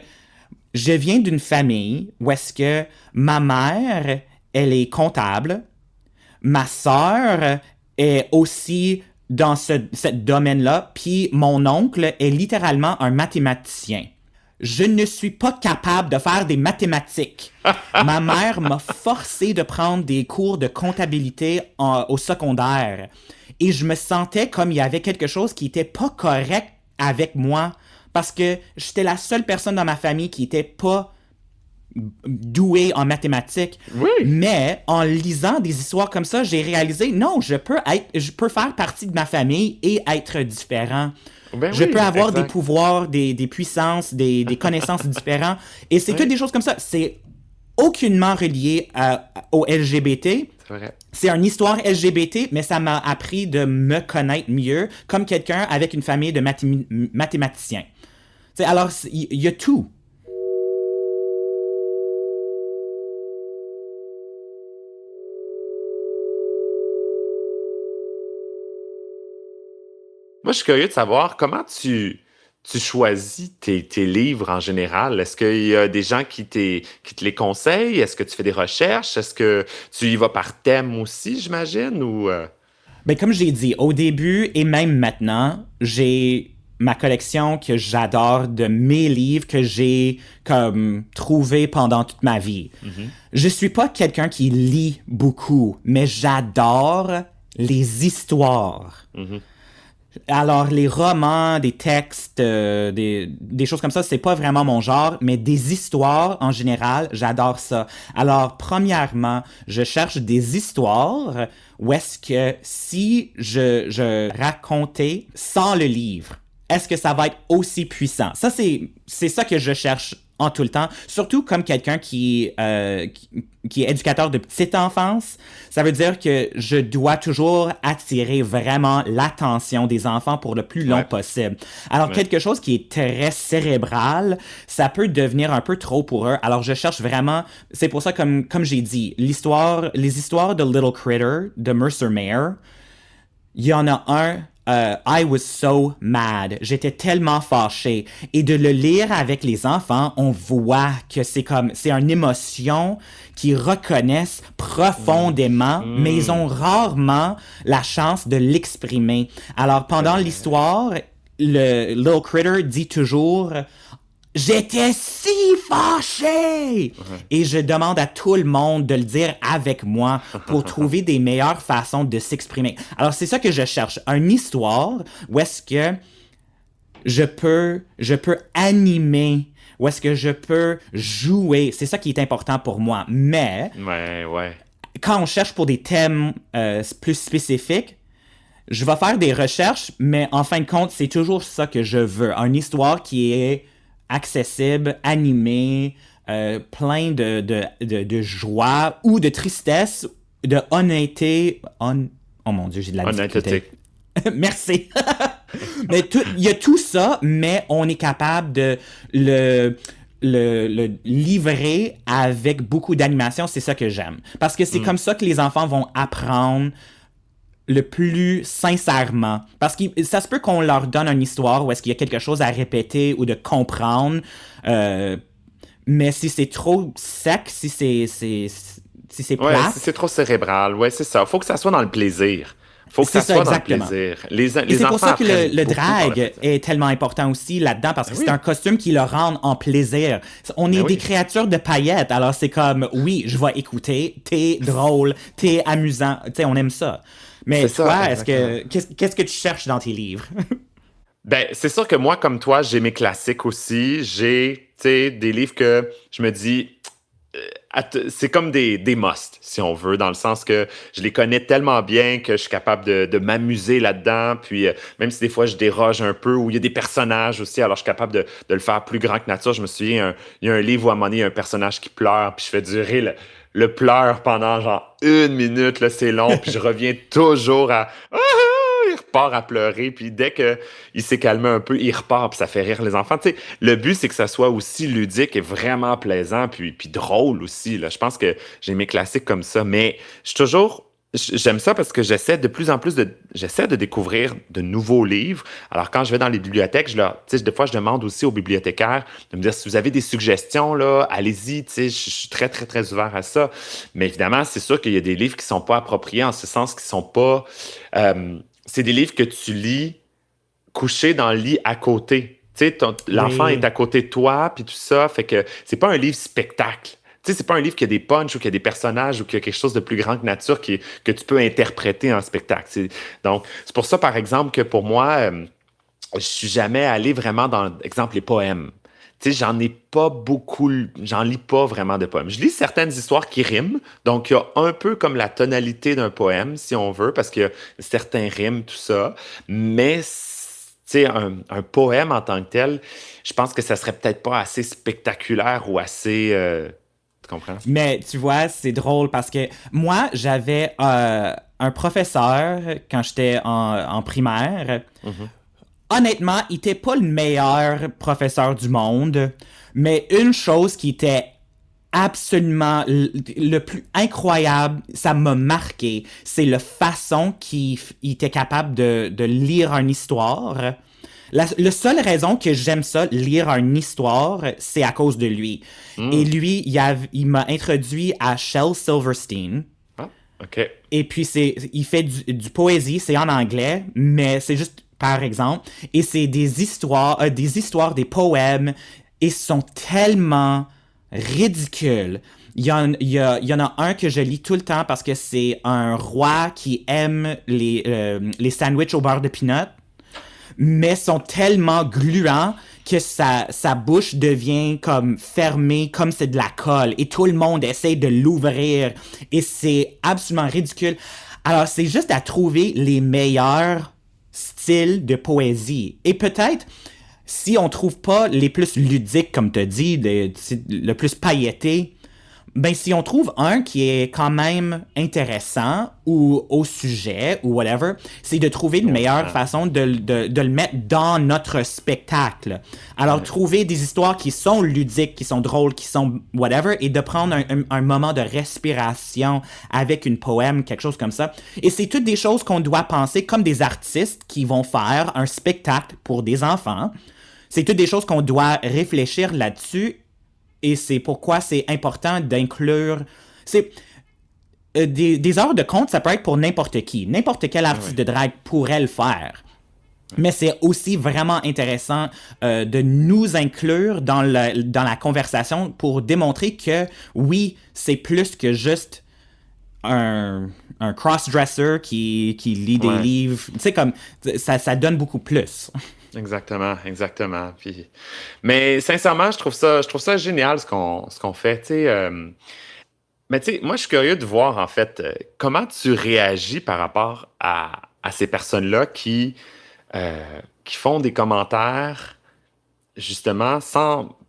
je viens d'une famille où est-ce que ma mère, elle est comptable, ma sœur est aussi dans ce domaine-là, puis mon oncle est littéralement un mathématicien. Je ne suis pas capable de faire des mathématiques. Ma mère m'a forcé de prendre des cours de comptabilité au secondaire. Et je me sentais comme il y avait quelque chose qui était pas correct avec moi, parce que j'étais la seule personne dans ma famille qui était pas douée en mathématiques. Oui. Mais en lisant des histoires comme ça, j'ai réalisé, non, je peux faire partie de ma famille et être différent. Ben Je oui, peux avoir exact. des pouvoirs, des puissances, des connaissances différentes. Et c'est que des choses comme ça. C'est aucunement relié au LGBT. C'est vrai. C'est une histoire LGBT, mais ça m'a appris de me connaître mieux comme quelqu'un avec une famille de mathématiciens. T'sais, alors, il y a tout. Moi, je suis curieux de savoir comment tu choisis tes livres en général. Est-ce qu'il y a des gens qui te les conseillent? Est-ce que tu fais des recherches? Est-ce que tu y vas par thème aussi, j'imagine? Ou Ben, comme j'ai dit, au début et même maintenant, j'ai ma collection que j'adore de mes livres que j'ai comme trouvé pendant toute ma vie. Je suis pas quelqu'un qui lit beaucoup, mais j'adore les histoires. Alors, les romans, des textes, des choses comme ça, c'est pas vraiment mon genre, mais des histoires, en général, j'adore ça. Alors, premièrement, je cherche des histoires où est-ce que si je racontais sans le livre, est-ce que ça va être aussi puissant? Ça, c'est ça que je cherche en tout le temps, surtout comme quelqu'un qui est éducateur de petite enfance. Ça veut dire que je dois toujours attirer vraiment l'attention des enfants pour le plus long possible. Alors, quelque chose qui est très cérébral, ça peut devenir un peu trop pour eux. Alors, je cherche vraiment... C'est pour ça, comme j'ai dit, les histoires de Little Critter, de Mercer Mayer, il y en a un... I was so mad. J'étais tellement fâché. Et de le lire avec les enfants, on voit que c'est une émotion qu'ils reconnaissent profondément, mais ils ont rarement la chance de l'exprimer. Alors, pendant l'histoire, le Little Critter dit toujours... J'étais si fâché! Et je demande à tout le monde de le dire avec moi pour trouver des meilleures façons de s'exprimer. Alors, c'est ça que je cherche. Une histoire où est-ce que je peux animer, où est-ce que je peux jouer. C'est ça qui est important pour moi. Mais, quand on cherche pour des thèmes plus spécifiques, je vais faire des recherches, mais en fin de compte, c'est toujours ça que je veux. Une histoire qui est accessible, animé, plein de joie ou de tristesse, de honnêteté. Oh mon Dieu, j'ai de la difficulté. Merci. Mais il y a tout ça, mais on est capable de le livrer avec beaucoup d'animation. C'est ça que j'aime. Parce que c'est comme ça que les enfants vont apprendre le plus sincèrement. Parce que ça se peut qu'on leur donne une histoire où est-ce qu'il y a quelque chose à répéter ou de comprendre. Mais si c'est trop sec, si c'est Ouais, plate, si c'est trop cérébral, ouais, c'est ça. Faut que ça soit dans le plaisir. Faut que c'est ça ça soit dans le exactement. plaisir. Et Les c'est pour enfants ça que apprennent le beaucoup par le drag plaisir. est tellement important aussi là-dedans, parce que Ben c'est oui, un costume qui le rend en plaisir. On est ben des oui. créatures de paillettes, alors c'est comme, oui, je vais écouter, t'es drôle, t'es amusant, tu sais, on aime ça. C'est Mais ça, toi, exactement. qu'est-ce que tu cherches dans tes livres? Ben, c'est sûr que moi, comme toi, j'ai mes classiques aussi. J'ai, tu sais, des livres que je me dis, c'est comme des must, si on veut, dans le sens que je les connais tellement bien que je suis capable de m'amuser là-dedans. Puis, même si des fois je déroge un peu, ou il y a des personnages aussi, alors je suis capable de le faire plus grand que nature. Je me souviens, il y a un livre où à un moment donné, il y a un personnage qui pleure, puis je fais durer le pleur pendant genre 1 minute, là, c'est long, puis je reviens toujours à... Ah! Il repart à pleurer, puis dès que il s'est calmé un peu, il repart, puis ça fait rire les enfants. Tu sais, le but, c'est que ça soit aussi ludique et vraiment plaisant, puis drôle aussi, là. Je pense que j'ai mes classiques comme ça, mais je suis toujours... J'aime ça parce que j'essaie de plus en plus j'essaie de découvrir de nouveaux livres. Alors, quand je vais dans les bibliothèques, tu sais, des fois, je demande aussi aux bibliothécaires de me dire si vous avez des suggestions, là, allez-y, tu sais, je suis très, très, très ouvert à ça. Mais évidemment, c'est sûr qu'il y a des livres qui sont pas appropriés en ce sens qu'ils sont pas... c'est des livres que tu lis couché dans le lit à côté. Tu sais, l'enfant est Oui. à côté de toi, puis tout ça, fait que c'est pas un livre spectacle. Tu sais, c'est pas un livre qui a des punchs ou qui a des personnages ou qui a quelque chose de plus grand que nature que tu peux interpréter en spectacle. Donc, c'est pour ça, par exemple, que pour moi, je suis jamais allé vraiment dans, exemple, les poèmes. Tu sais, j'en ai pas beaucoup, j'en lis pas vraiment de poèmes. Je lis certaines histoires qui riment, donc il y a un peu comme la tonalité d'un poème, si on veut, parce qu'il y a certains rimes, tout ça, mais tu sais, un poème en tant que tel, je pense que ça serait peut-être pas assez spectaculaire ou assez... tu comprends? Mais tu vois, c'est drôle parce que moi, j'avais un professeur quand j'étais en primaire. Mhm. Honnêtement, il était pas le meilleur professeur du monde, mais une chose qui était absolument le plus incroyable, ça m'a marqué, c'est la façon qu'il était capable de lire une histoire. La seule raison que j'aime ça, lire une histoire, c'est à cause de lui. Et Mm. lui, il m'a introduit à Shel Silverstein. Ah, OK. Et puis, il fait du poésie, c'est en anglais, mais c'est juste par exemple. Et c'est des histoires, des poèmes, et sont tellement ridicules. Il y en a un que je lis tout le temps parce que c'est un roi qui aime les sandwichs au beurre de peanut, mais sont tellement gluants que sa bouche devient comme fermée, comme c'est de la colle, et tout le monde essaie de l'ouvrir, et c'est absolument ridicule. Alors, c'est juste à trouver les meilleurs styles de poésie. Et peut-être, si on trouve pas les plus ludiques, comme tu as dit, le plus pailleté, ben si on trouve un qui est quand même intéressant ou au sujet ou whatever, c'est de trouver une meilleure façon de le mettre dans notre spectacle. Alors, trouver des histoires qui sont ludiques, qui sont drôles, qui sont whatever, et de prendre un moment de respiration avec une poème, quelque chose comme ça. Et c'est toutes des choses qu'on doit penser comme des artistes qui vont faire un spectacle pour des enfants. C'est toutes des choses qu'on doit réfléchir là-dessus. Et c'est pourquoi c'est important d'inclure... des heures de conte, ça peut être pour n'importe qui. N'importe quel artiste de drague pourrait le faire. Mais c'est aussi vraiment intéressant de nous inclure dans la conversation pour démontrer que, oui, c'est plus que juste un cross-dresser qui lit des Ouais. livres. Tu sais, comme, ça donne beaucoup plus. Exactement, exactement. Puis... Mais sincèrement, je trouve ça génial ce qu'on fait. Tu sais, mais tu sais, moi, je suis curieux de voir, en fait, comment tu réagis par rapport à ces personnes-là qui font des commentaires, justement,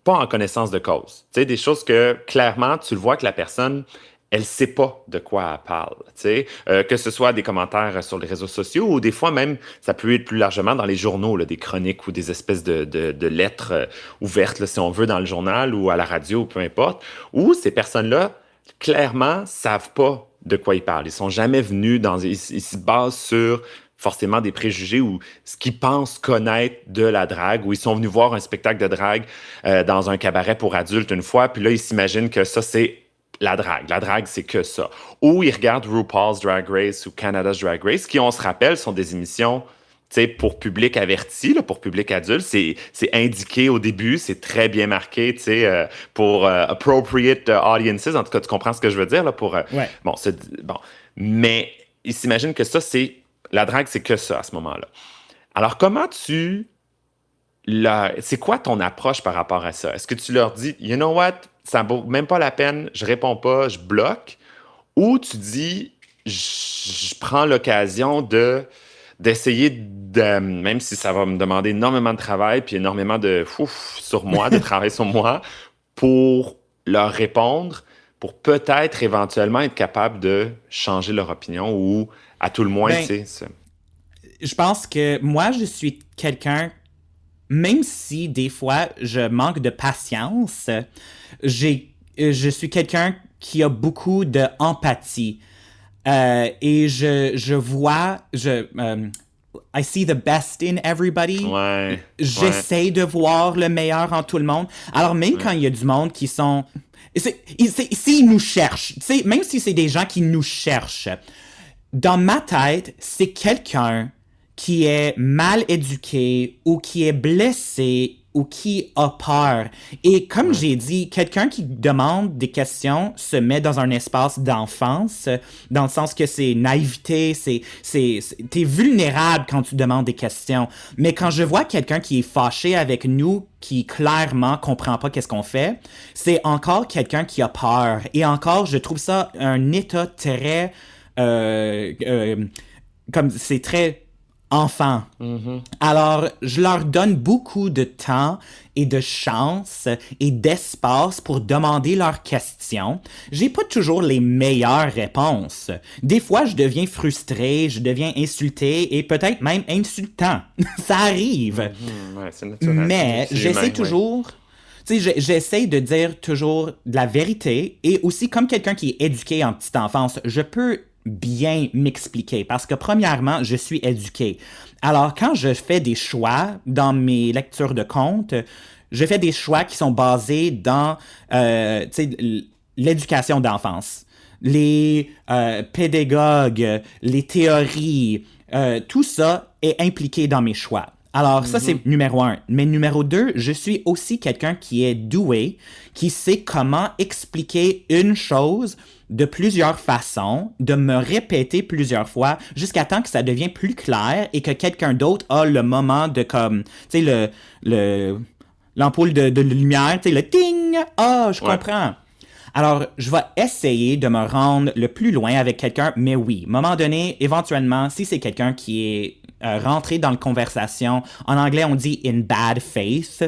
pas en connaissance de cause. Tu sais, des choses que, clairement, tu le vois que la personne elle sait pas de quoi elle parle, tu sais. Que ce soit des commentaires sur les réseaux sociaux ou des fois même, ça peut être plus largement dans les journaux, là, des chroniques ou des espèces de lettres ouvertes, là, si on veut, dans le journal ou à la radio, peu importe, où ces personnes-là, clairement, savent pas de quoi ils parlent. Ils sont jamais venus ils se basent sur forcément des préjugés ou ce qu'ils pensent connaître de la drague, ou ils sont venus voir un spectacle de drague dans un cabaret pour adultes une fois, puis là, ils s'imaginent que ça, c'est la drague. La drague, c'est que ça. Ou ils regardent RuPaul's Drag Race ou Canada's Drag Race, qui, on se rappelle, sont des émissions pour public averti, là, pour public adulte. C'est indiqué au début, c'est très bien marqué pour appropriate audiences. En tout cas, tu comprends ce que je veux dire? Là, Ouais. bon. Mais ils s'imaginent que ça, la drague, c'est que ça à ce moment-là. Alors, c'est quoi ton approche par rapport à ça? Est-ce que tu leur dis, you know what, ça vaut même pas la peine, je réponds pas, je bloque? Ou tu dis, je prends l'occasion d'essayer même si ça va me demander énormément de travail puis énormément de de travail sur moi, pour leur répondre, pour peut-être éventuellement être capable de changer leur opinion ou à tout le moins, Ben, tu sais. je pense que moi, je suis quelqu'un, même si des fois je manque de patience, je suis quelqu'un qui a beaucoup d'empathie. Et je vois, I see the best in everybody. Ouais. J'essaie de voir le meilleur en tout le monde. Alors même quand il y a du monde qui sont... S'ils nous cherchent, même si c'est des gens qui nous cherchent, dans ma tête, c'est quelqu'un qui est mal éduqué ou qui est blessé ou qui a peur. Et comme j'ai dit, quelqu'un qui demande des questions se met dans un espace d'enfance, dans le sens que c'est naïveté, t'es vulnérable quand tu demandes des questions. Mais quand je vois quelqu'un qui est fâché avec nous, qui clairement comprend pas qu'est-ce qu'on fait, c'est encore quelqu'un qui a peur. Et encore, je trouve ça un état très... comme c'est très enfant. Mm-hmm. Alors, je leur donne beaucoup de temps et de chance et d'espace pour demander leurs questions. J'ai pas toujours les meilleures réponses. Des fois, je deviens frustré, je deviens insulté et peut-être même insultant. Ça arrive. Mm-hmm. Ouais, c'est naturel. Mais C'est j'essaie humain, toujours... Tu sais, j'essaie de dire toujours de la vérité et aussi, comme quelqu'un qui est éduqué en petite enfance, je peux bien m'expliquer parce que premièrement, je suis éduqué. Alors, quand je fais des choix dans mes lectures de contes, je fais des choix qui sont basés dans l'éducation d'enfance. Les pédagogues, les théories, tout ça est impliqué dans mes choix. Alors, ça, c'est numéro 1. Mais numéro 2, je suis aussi quelqu'un qui est doué, qui sait comment expliquer une chose de plusieurs façons, de me répéter plusieurs fois, jusqu'à temps que ça devienne plus clair et que quelqu'un d'autre a le moment de comme, tu sais, l'ampoule de lumière, tu sais, le ting! Ah, je comprends. Alors, je vais essayer de me rendre le plus loin avec quelqu'un, mais oui, à un moment donné, éventuellement, si c'est quelqu'un qui est rentré dans la conversation, en anglais, on dit « in bad faith »,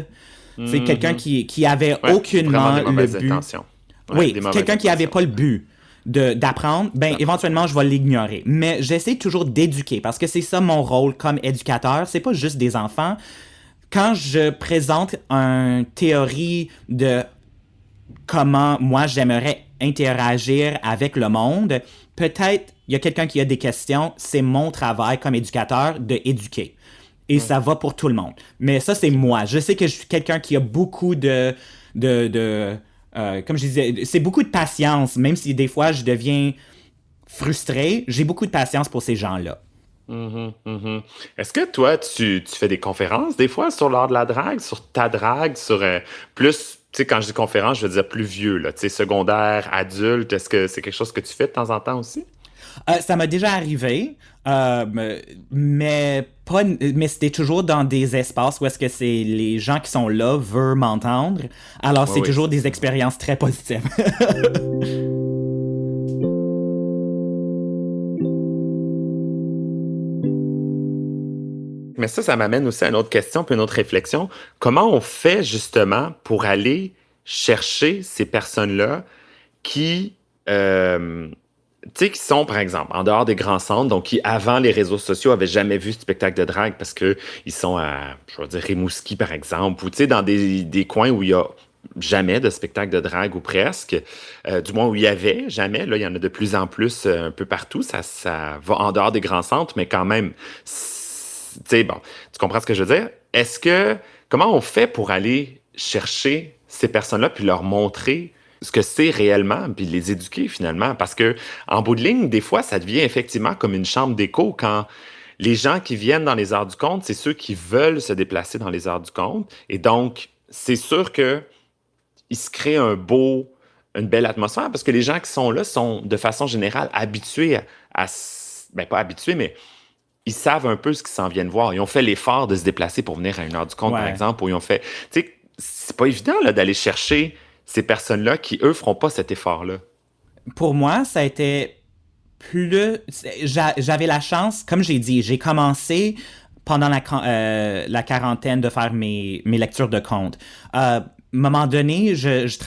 c'est quelqu'un qui avait aucunement le but... intentions. Oui, quelqu'un qui n'avait pas le but d'apprendre, ben éventuellement, je vais l'ignorer. Mais j'essaie toujours d'éduquer, parce que c'est ça mon rôle comme éducateur, c'est pas juste des enfants. Quand je présente une théorie de comment moi j'aimerais interagir avec le monde, peut-être il y a quelqu'un qui a des questions, c'est mon travail comme éducateur d'éduquer. Et ça va pour tout le monde. Mais ça, c'est moi. Je sais que je suis quelqu'un qui a beaucoup comme je disais, c'est beaucoup de patience, même si des fois je deviens frustré, j'ai beaucoup de patience pour ces gens-là. Est-ce que toi, tu fais des conférences des fois sur l'art de la drague, sur ta drague, sur plus... Tu sais, quand je dis conférence, je veux dire plus vieux, là, tu sais, secondaire, adulte. Est-ce que c'est quelque chose que tu fais de temps en temps aussi? Ça m'a déjà arrivé, mais c'était toujours dans des espaces où est-ce que c'est les gens qui sont là veulent m'entendre. Alors, c'est toujours des expériences très positives. Mais ça m'amène aussi à une autre question, puis une autre réflexion. Comment on fait justement pour aller chercher ces personnes-là qui tu sais, qui sont, par exemple, en dehors des grands centres, donc qui, avant les réseaux sociaux, avaient jamais vu ce spectacle de drague parce que ils sont à, je vais dire, Rimouski, par exemple, ou tu sais, dans des coins où il y a jamais de spectacle de drague ou presque, du moins où il y avait jamais. Là, il y en a de plus en plus un peu partout. Ça va en dehors des grands centres, mais quand même, tu sais, bon, tu comprends ce que je veux dire? Comment on fait pour aller chercher ces personnes-là puis leur montrer ce que c'est réellement, puis les éduquer finalement? Parce que en bout de ligne, des fois, ça devient effectivement comme une chambre d'écho quand les gens qui viennent dans les Arts du Conte, c'est ceux qui veulent se déplacer dans les Arts du Conte. Et donc, c'est sûr que il se crée une belle atmosphère parce que les gens qui sont là sont, de façon générale, habitués ben pas habitués, mais ils savent un peu ce qu'ils s'en viennent voir. Ils ont fait l'effort de se déplacer pour venir à une heure du compte, par Ouais. exemple, ou ils ont fait... Tu sais, c'est pas évident là, d'aller chercher ces personnes-là qui, eux, feront pas cet effort-là. Pour moi, ça a été plus... J'avais la chance, comme j'ai dit, j'ai commencé pendant la quarantaine de faire mes lectures de contes. Moment donné, je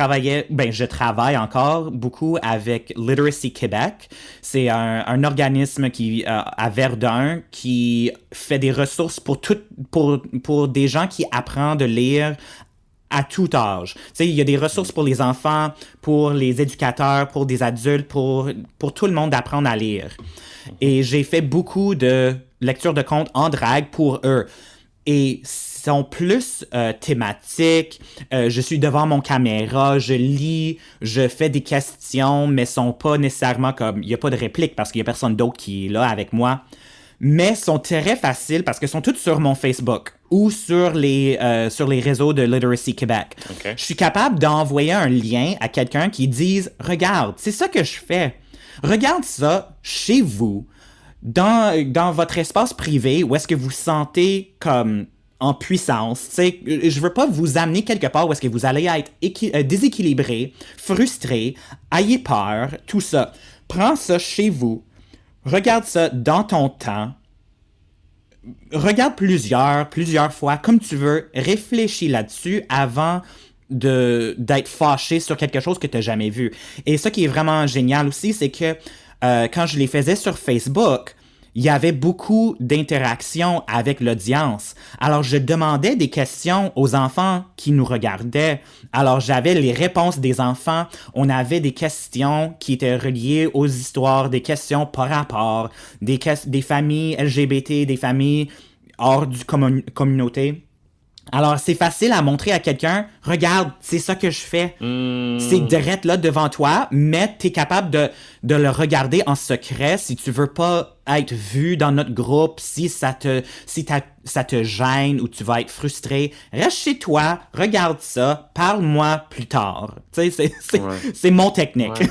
travaille encore beaucoup avec Literacy Québec. C'est un organisme à Verdun qui fait des ressources pour des gens qui apprennent de lire à tout âge. Tu sais, il y a des ressources pour les enfants, pour les éducateurs, pour des adultes, pour tout le monde d'apprendre à lire. Et j'ai fait beaucoup de lectures de contes en drague pour eux. Et sont plus thématiques. Je suis devant mon caméra, je lis, je fais des questions, mais sont pas nécessairement comme... Il n'y a pas de réplique parce qu'il y a personne d'autre qui est là avec moi. Mais sont très faciles parce que sont toutes sur mon Facebook ou sur les réseaux de Literacy Québec. Okay. Je suis capable d'envoyer un lien à quelqu'un qui dise « Regarde, c'est ça que je fais. Regarde ça chez vous. » Dans votre espace privé, où est-ce que vous sentez comme en puissance, tu sais, je veux pas vous amener quelque part où est-ce que vous allez être déséquilibré, frustré, ayez peur, tout ça. Prends ça chez vous, regarde ça dans ton temps, regarde plusieurs fois, comme tu veux, réfléchis là-dessus avant d'être fâché sur quelque chose que tu n'as jamais vu. Et ce qui est vraiment génial aussi, c'est que quand je les faisais sur Facebook, il y avait beaucoup d'interactions avec l'audience. Alors, je demandais des questions aux enfants qui nous regardaient. Alors, j'avais les réponses des enfants. On avait des questions qui étaient reliées aux histoires, des questions par rapport, des familles LGBT, des familles hors du communauté. Alors, c'est facile à montrer à quelqu'un, regarde, c'est ça que je fais. C'est direct là devant toi, mais t'es capable de le regarder en secret si tu veux pas être vu dans notre groupe, si ça te gêne ou tu vas être frustré. Reste chez toi, regarde ça, parle-moi plus tard. Tu sais, c'est mon technique. Ouais.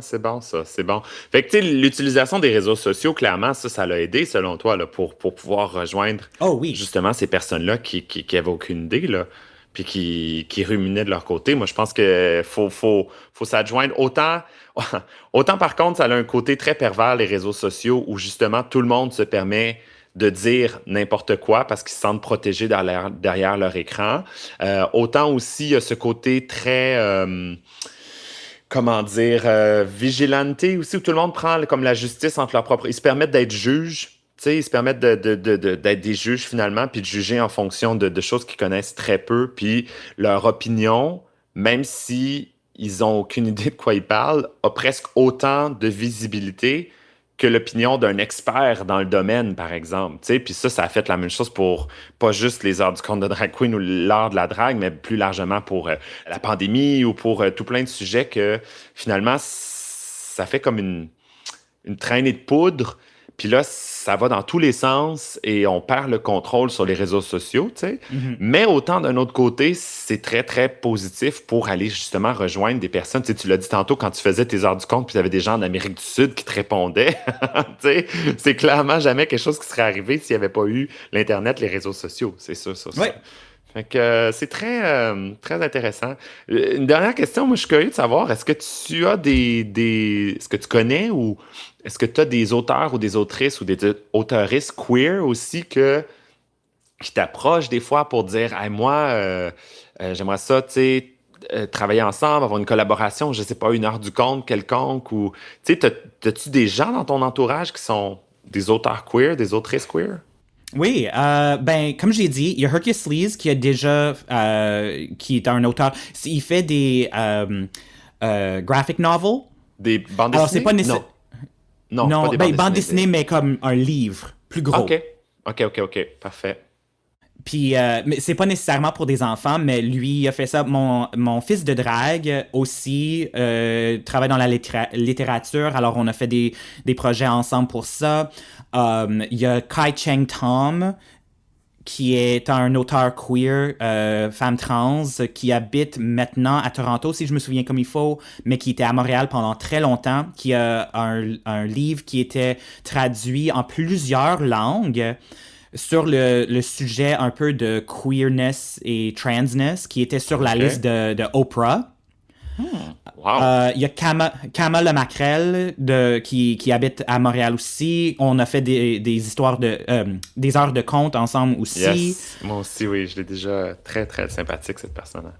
C'est bon, ça, c'est bon. Fait que, tu sais, l'utilisation des réseaux sociaux, clairement, ça l'a aidé, selon toi, là, pour pouvoir rejoindre justement ces personnes-là qui avaient aucune idée, là, puis qui ruminaient de leur côté. Moi, je pense que faut s'adjoindre autant, par contre, ça a un côté très pervers, les réseaux sociaux, où justement, tout le monde se permet de dire n'importe quoi parce qu'ils se sentent protégés derrière leur écran. Autant aussi, il y a ce côté très... vigilante aussi, où tout le monde prend comme la justice entre leurs propres... Ils se permettent d'être juges, tu sais, ils se permettent d'être des juges finalement, puis de juger en fonction de choses qu'ils connaissent très peu, puis leur opinion, même si ils ont aucune idée de quoi ils parlent, a presque autant de visibilité que l'opinion d'un expert dans le domaine, par exemple. Tu sais, puis ça a fait la même chose pour pas juste les heures du conte de drag queen ou l'art de la drague, mais plus largement pour la pandémie ou pour tout plein de sujets que finalement, ça fait comme une traînée de poudre. Puis là, ça va dans tous les sens et on perd le contrôle sur les réseaux sociaux, tu sais. Mm-hmm. Mais autant d'un autre côté, c'est très, très positif pour aller justement rejoindre des personnes. Tu sais, tu l'as dit tantôt quand tu faisais tes heures du compte, puis tu avais des gens d'Amérique du Sud qui te répondaient. Tu sais, c'est clairement jamais quelque chose qui serait arrivé s'il n'y avait pas eu l'Internet, les réseaux sociaux. C'est ça. Ouais. Fait que c'est très, très intéressant. Une dernière question, moi je suis curieux de savoir, est-ce que tu as est-ce que tu connais ou est-ce que tu as des auteurs ou des autrices ou des auteuristes queer aussi qui t'approchent des fois pour dire hey, moi, j'aimerais ça, tu sais, travailler ensemble, avoir une collaboration, je sais pas, une heure du conte quelconque, ou, tu sais, t'as-tu des gens dans ton entourage qui sont des auteurs queer, des autrices queer? Oui, ben, comme j'ai dit, il y a Hercule Sleaze qui a déjà, qui est un auteur. Il fait des graphic novels. Des bandes Alors, dessinées? c'est pas nécessaire. Non, c'est pas Non, des ben, bandes bande dessinées. dessinée, mais comme un livre, plus gros. OK, parfait. Puis, mais c'est pas nécessairement pour des enfants, mais lui, il a fait ça. Mon fils de drague aussi travaille dans la littérature, alors on a fait des projets ensemble pour ça. Il y a Kai Cheng Tom, qui est un auteur queer, femme trans, qui habite maintenant à Toronto, si je me souviens comme il faut, mais qui était à Montréal pendant très longtemps, qui a un livre qui était traduit en plusieurs langues sur le sujet un peu de queerness et transness, qui était sur la liste de Oprah. Wow. Il y a Kama Le Macrel qui habite à Montréal aussi. On a fait des histoires des heures de conte ensemble aussi. Yes, moi aussi, oui, je l'ai déjà très, très sympathique, cette personne-là.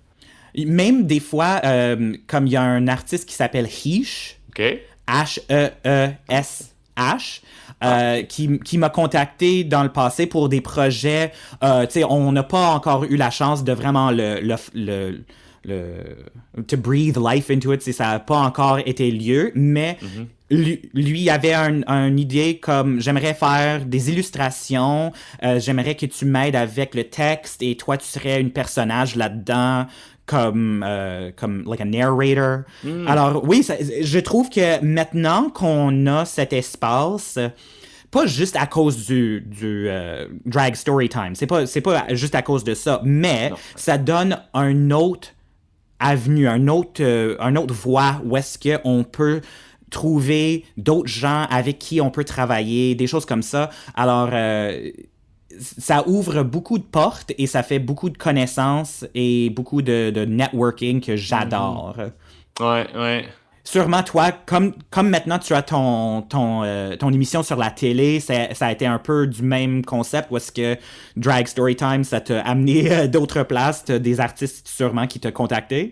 Même des fois, comme il y a un artiste qui s'appelle Heesh, OK. Heesh, qui m'a contacté dans le passé pour des projets. Tu sais, on n'a pas encore eu la chance de vraiment to breathe life into it, ça n'a pas encore été lieu, mais lui avait une idée comme j'aimerais faire des illustrations, j'aimerais que tu m'aides avec le texte et toi tu serais une personnage là-dedans comme like a narrator. Alors oui, je trouve que maintenant qu'on a cet espace, pas juste à cause du drag story time, c'est pas juste à cause de ça, mais ça donne un autre avenue, un autre voie où est-ce qu'on peut trouver d'autres gens avec qui on peut travailler, des choses comme ça. Alors, ça ouvre beaucoup de portes et ça fait beaucoup de connaissances et beaucoup de networking que j'adore. Ouais. Sûrement, toi, comme maintenant tu as ton émission sur la télé, ça a été un peu du même concept, ou est-ce que Drag Storytime, ça t'a amené d'autres places, t'as des artistes sûrement qui t'ont contacté?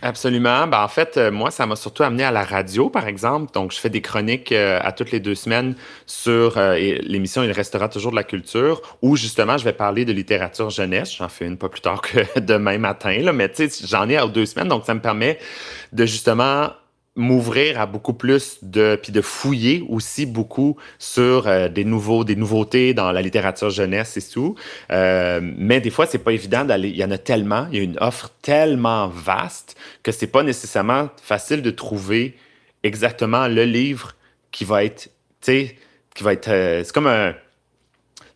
Absolument. Ben, en fait, moi, ça m'a surtout amené à la radio, par exemple. Donc, je fais des chroniques à toutes les 2 semaines sur l'émission Il restera toujours de la culture, où justement, je vais parler de littérature jeunesse. J'en fais une pas plus tard que demain matin, là, mais tu sais, j'en ai à 2 semaines, donc ça me permet de justement m'ouvrir à beaucoup plus puis de fouiller aussi beaucoup sur des nouveautés dans la littérature jeunesse et tout. Mais des fois, c'est pas évident d'aller. Il y en a tellement, il y a une offre tellement vaste que c'est pas nécessairement facile de trouver exactement le livre qui va être, tu sais, c'est comme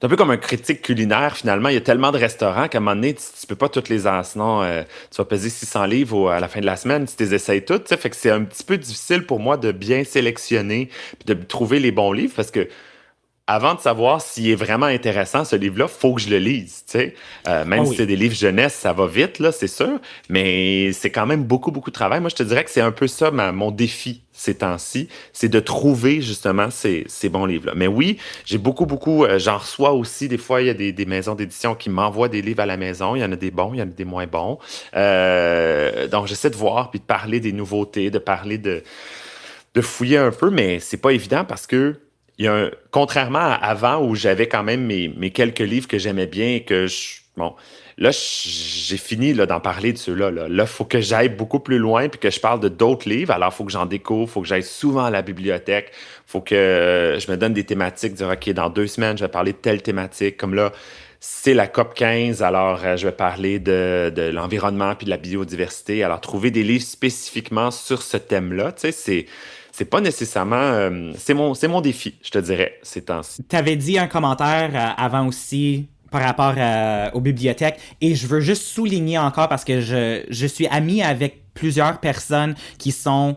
c'est un peu comme un critique culinaire, finalement. Il y a tellement de restaurants qu'à un moment donné, tu peux pas toutes les ans. Sinon, tu vas peser 600 livres à la fin de la semaine si tu les essayes toutes. Tu sais. Fait que c'est un petit peu difficile pour moi de bien sélectionner puis de trouver les bons livres parce que avant de savoir s'il est vraiment intéressant, ce livre-là, faut que je le lise, tu sais. Même si c'est des livres jeunesse, ça va vite, là, c'est sûr. Mais c'est quand même beaucoup, beaucoup de travail. Moi, je te dirais que c'est un peu ça, mon défi ces temps-ci, c'est de trouver, justement, ces bons livres-là. Mais oui, j'ai beaucoup, j'en reçois aussi. Des fois, il y a des maisons d'édition qui m'envoient des livres à la maison. Il y en a des bons, il y en a des moins bons. Donc, j'essaie de voir, puis de parler des nouveautés, de parler de fouiller un peu, mais c'est pas évident parce que contrairement à avant où j'avais quand même mes quelques livres que j'aimais bien et que là, j'ai fini là, d'en parler de ceux-là. Là, il faut que j'aille beaucoup plus loin puis que je parle de d'autres livres. Alors, il faut que j'en découvre, il faut que j'aille souvent à la bibliothèque, il faut que je me donne des thématiques, dire, OK, dans 2 semaines, je vais parler de telle thématique. Comme là, c'est la COP 15, alors je vais parler de l'environnement puis de la biodiversité. Alors, trouver des livres spécifiquement sur ce thème-là, tu sais, c'est pas nécessairement... c'est mon défi, je te dirais, ces temps-ci. Tu avais dit un commentaire avant aussi par rapport aux bibliothèques, et je veux juste souligner encore parce que je suis ami avec plusieurs personnes qui sont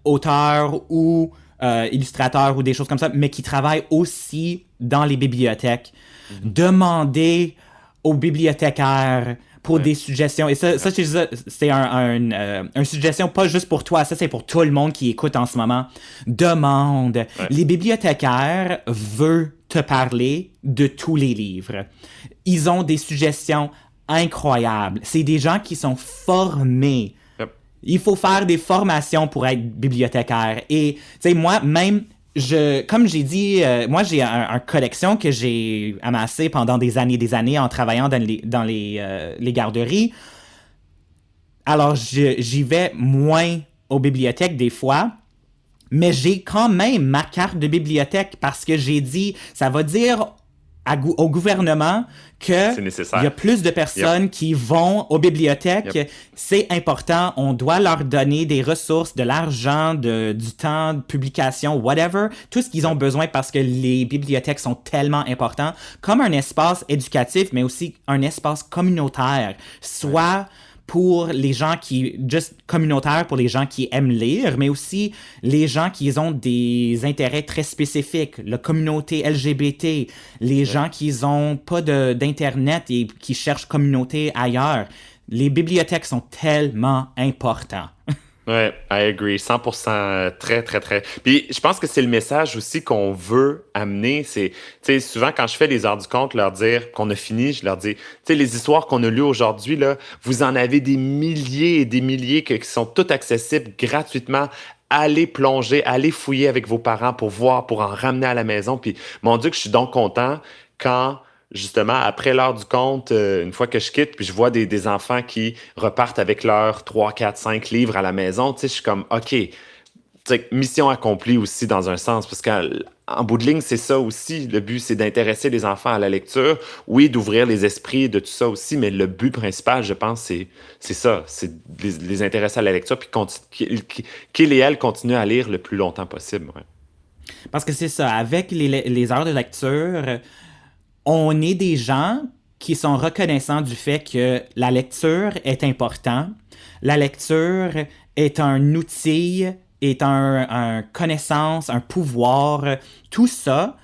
auteurs ou illustrateurs ou des choses comme ça, mais qui travaillent aussi dans les bibliothèques. Demandez aux bibliothécaires pour des suggestions. Et ça c'est une suggestion pas juste pour toi, ça c'est pour tout le monde qui écoute en ce moment. Demande. Ouais. Les bibliothécaires veulent te parler de tous les livres. Ils ont des suggestions incroyables. C'est des gens qui sont formés. Yep. Il faut faire des formations pour être bibliothécaire. Et, tu sais, moi, même, comme j'ai dit, moi, j'ai une collection que j'ai amassée pendant des années en travaillant dans les garderies. Alors, j'y vais moins aux bibliothèques des fois, mais j'ai quand même ma carte de bibliothèque parce que j'ai dit, ça va dire au gouvernement que il y a plus de personnes qui vont aux bibliothèques. C'est important. On doit leur donner des ressources, de l'argent, du temps, de publication, whatever. Tout ce qu'ils ont besoin parce que les bibliothèques sont tellement importantes comme un espace éducatif, mais aussi un espace communautaire. Soit pour les gens juste communautaire pour les gens qui aiment lire, mais aussi les gens qui ont des intérêts très spécifiques, la communauté LGBT, les gens qui n'ont pas d'Internet et qui cherchent communauté ailleurs. Les bibliothèques sont tellement importantes. Ouais, I agree, 100%, très, très, très. Puis je pense que c'est le message aussi qu'on veut amener. C'est, tu sais, souvent quand je fais les heures du conte, leur dire qu'on a fini, je leur dis, tu sais, les histoires qu'on a lues aujourd'hui, là, vous en avez des milliers et des milliers qui sont toutes accessibles gratuitement. Allez plonger, allez fouiller avec vos parents pour voir, pour en ramener à la maison. Puis mon Dieu, que je suis donc content quand justement, après l'heure du conte, une fois que je quitte, puis je vois des enfants qui repartent avec leurs 3, 4, 5 livres à la maison, tu sais, je suis comme, OK, mission accomplie aussi dans un sens, parce qu'en bout de ligne, c'est ça aussi. Le but, c'est d'intéresser les enfants à la lecture. Oui, d'ouvrir les esprits, de tout ça aussi, mais le but principal, je pense, c'est ça. C'est de les intéresser à la lecture, puis qu'ils et elles continuent à lire le plus longtemps possible. Ouais. Parce que c'est ça, avec les heures de lecture, on est des gens qui sont reconnaissants du fait que la lecture est importante. La lecture est un outil, est un connaissance, un pouvoir. Tout ça,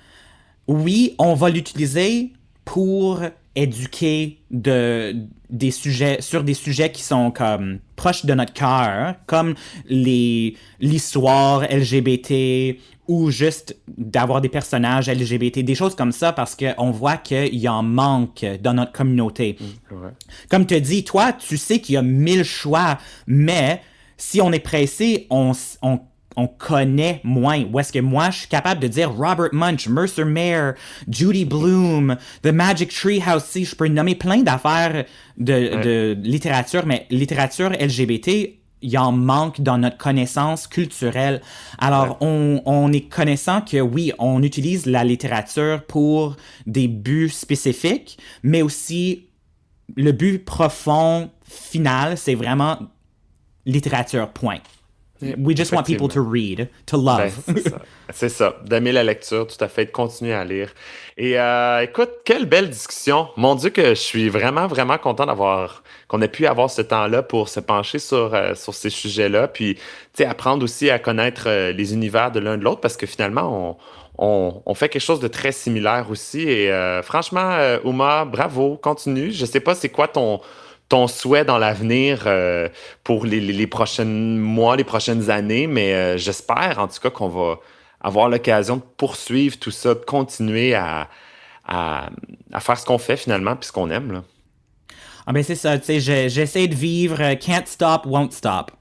oui, on va l'utiliser pour éduquer sur des sujets qui sont comme proches de notre cœur, comme l'histoire LGBT ou juste d'avoir des personnages LGBT, des choses comme ça, parce qu'on voit qu'il y en manque dans notre communauté. Ouais. Comme tu dis, toi, tu sais qu'il y a 1000 choix, mais si on est pressé, on connaît moins. Où est-ce que moi, je suis capable de dire Robert Munsch, Mercer Mayer, Judy Blume, The Magic Tree House, si je peux nommer plein d'affaires de littérature, mais littérature LGBT, il en manque dans notre connaissance culturelle. Alors, on est connaissant que oui, on utilise la littérature pour des buts spécifiques, mais aussi le but profond, final, c'est vraiment littérature, point. We just want people to read, to love. Ben, c'est ça. D'aimer la lecture, tout à fait, de continuer à lire. Et écoute, quelle belle discussion. Mon Dieu, que je suis vraiment, vraiment content qu'on ait pu avoir ce temps-là pour se pencher sur ces sujets-là, puis tu sais, apprendre aussi à connaître les univers de l'un de l'autre, parce que finalement, on fait quelque chose de très similaire aussi. Et franchement, Uma, bravo, continue. Je sais pas, c'est quoi ton souhait dans l'avenir pour les prochains mois, les prochaines années, mais j'espère en tout cas qu'on va avoir l'occasion de poursuivre tout ça, de continuer à faire ce qu'on fait finalement, puis ce qu'on aime. Là. Ah ben c'est ça, tu sais, j'essaie de vivre can't stop, won't stop.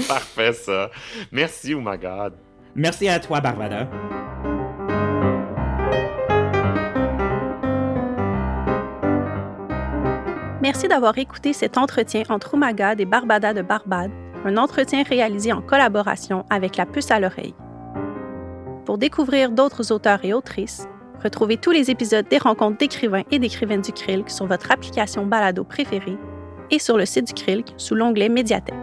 Parfait ça. Merci, oh my God. Merci à toi, Barbada. Merci d'avoir écouté cet entretien entre Oumagad et Barbada de Barbade, un entretien réalisé en collaboration avec La Puce à l'oreille. Pour découvrir d'autres auteurs et autrices, retrouvez tous les épisodes des rencontres d'écrivains et d'écrivaines du CRILC sur votre application balado préférée et sur le site du CRILC sous l'onglet Médiathèque.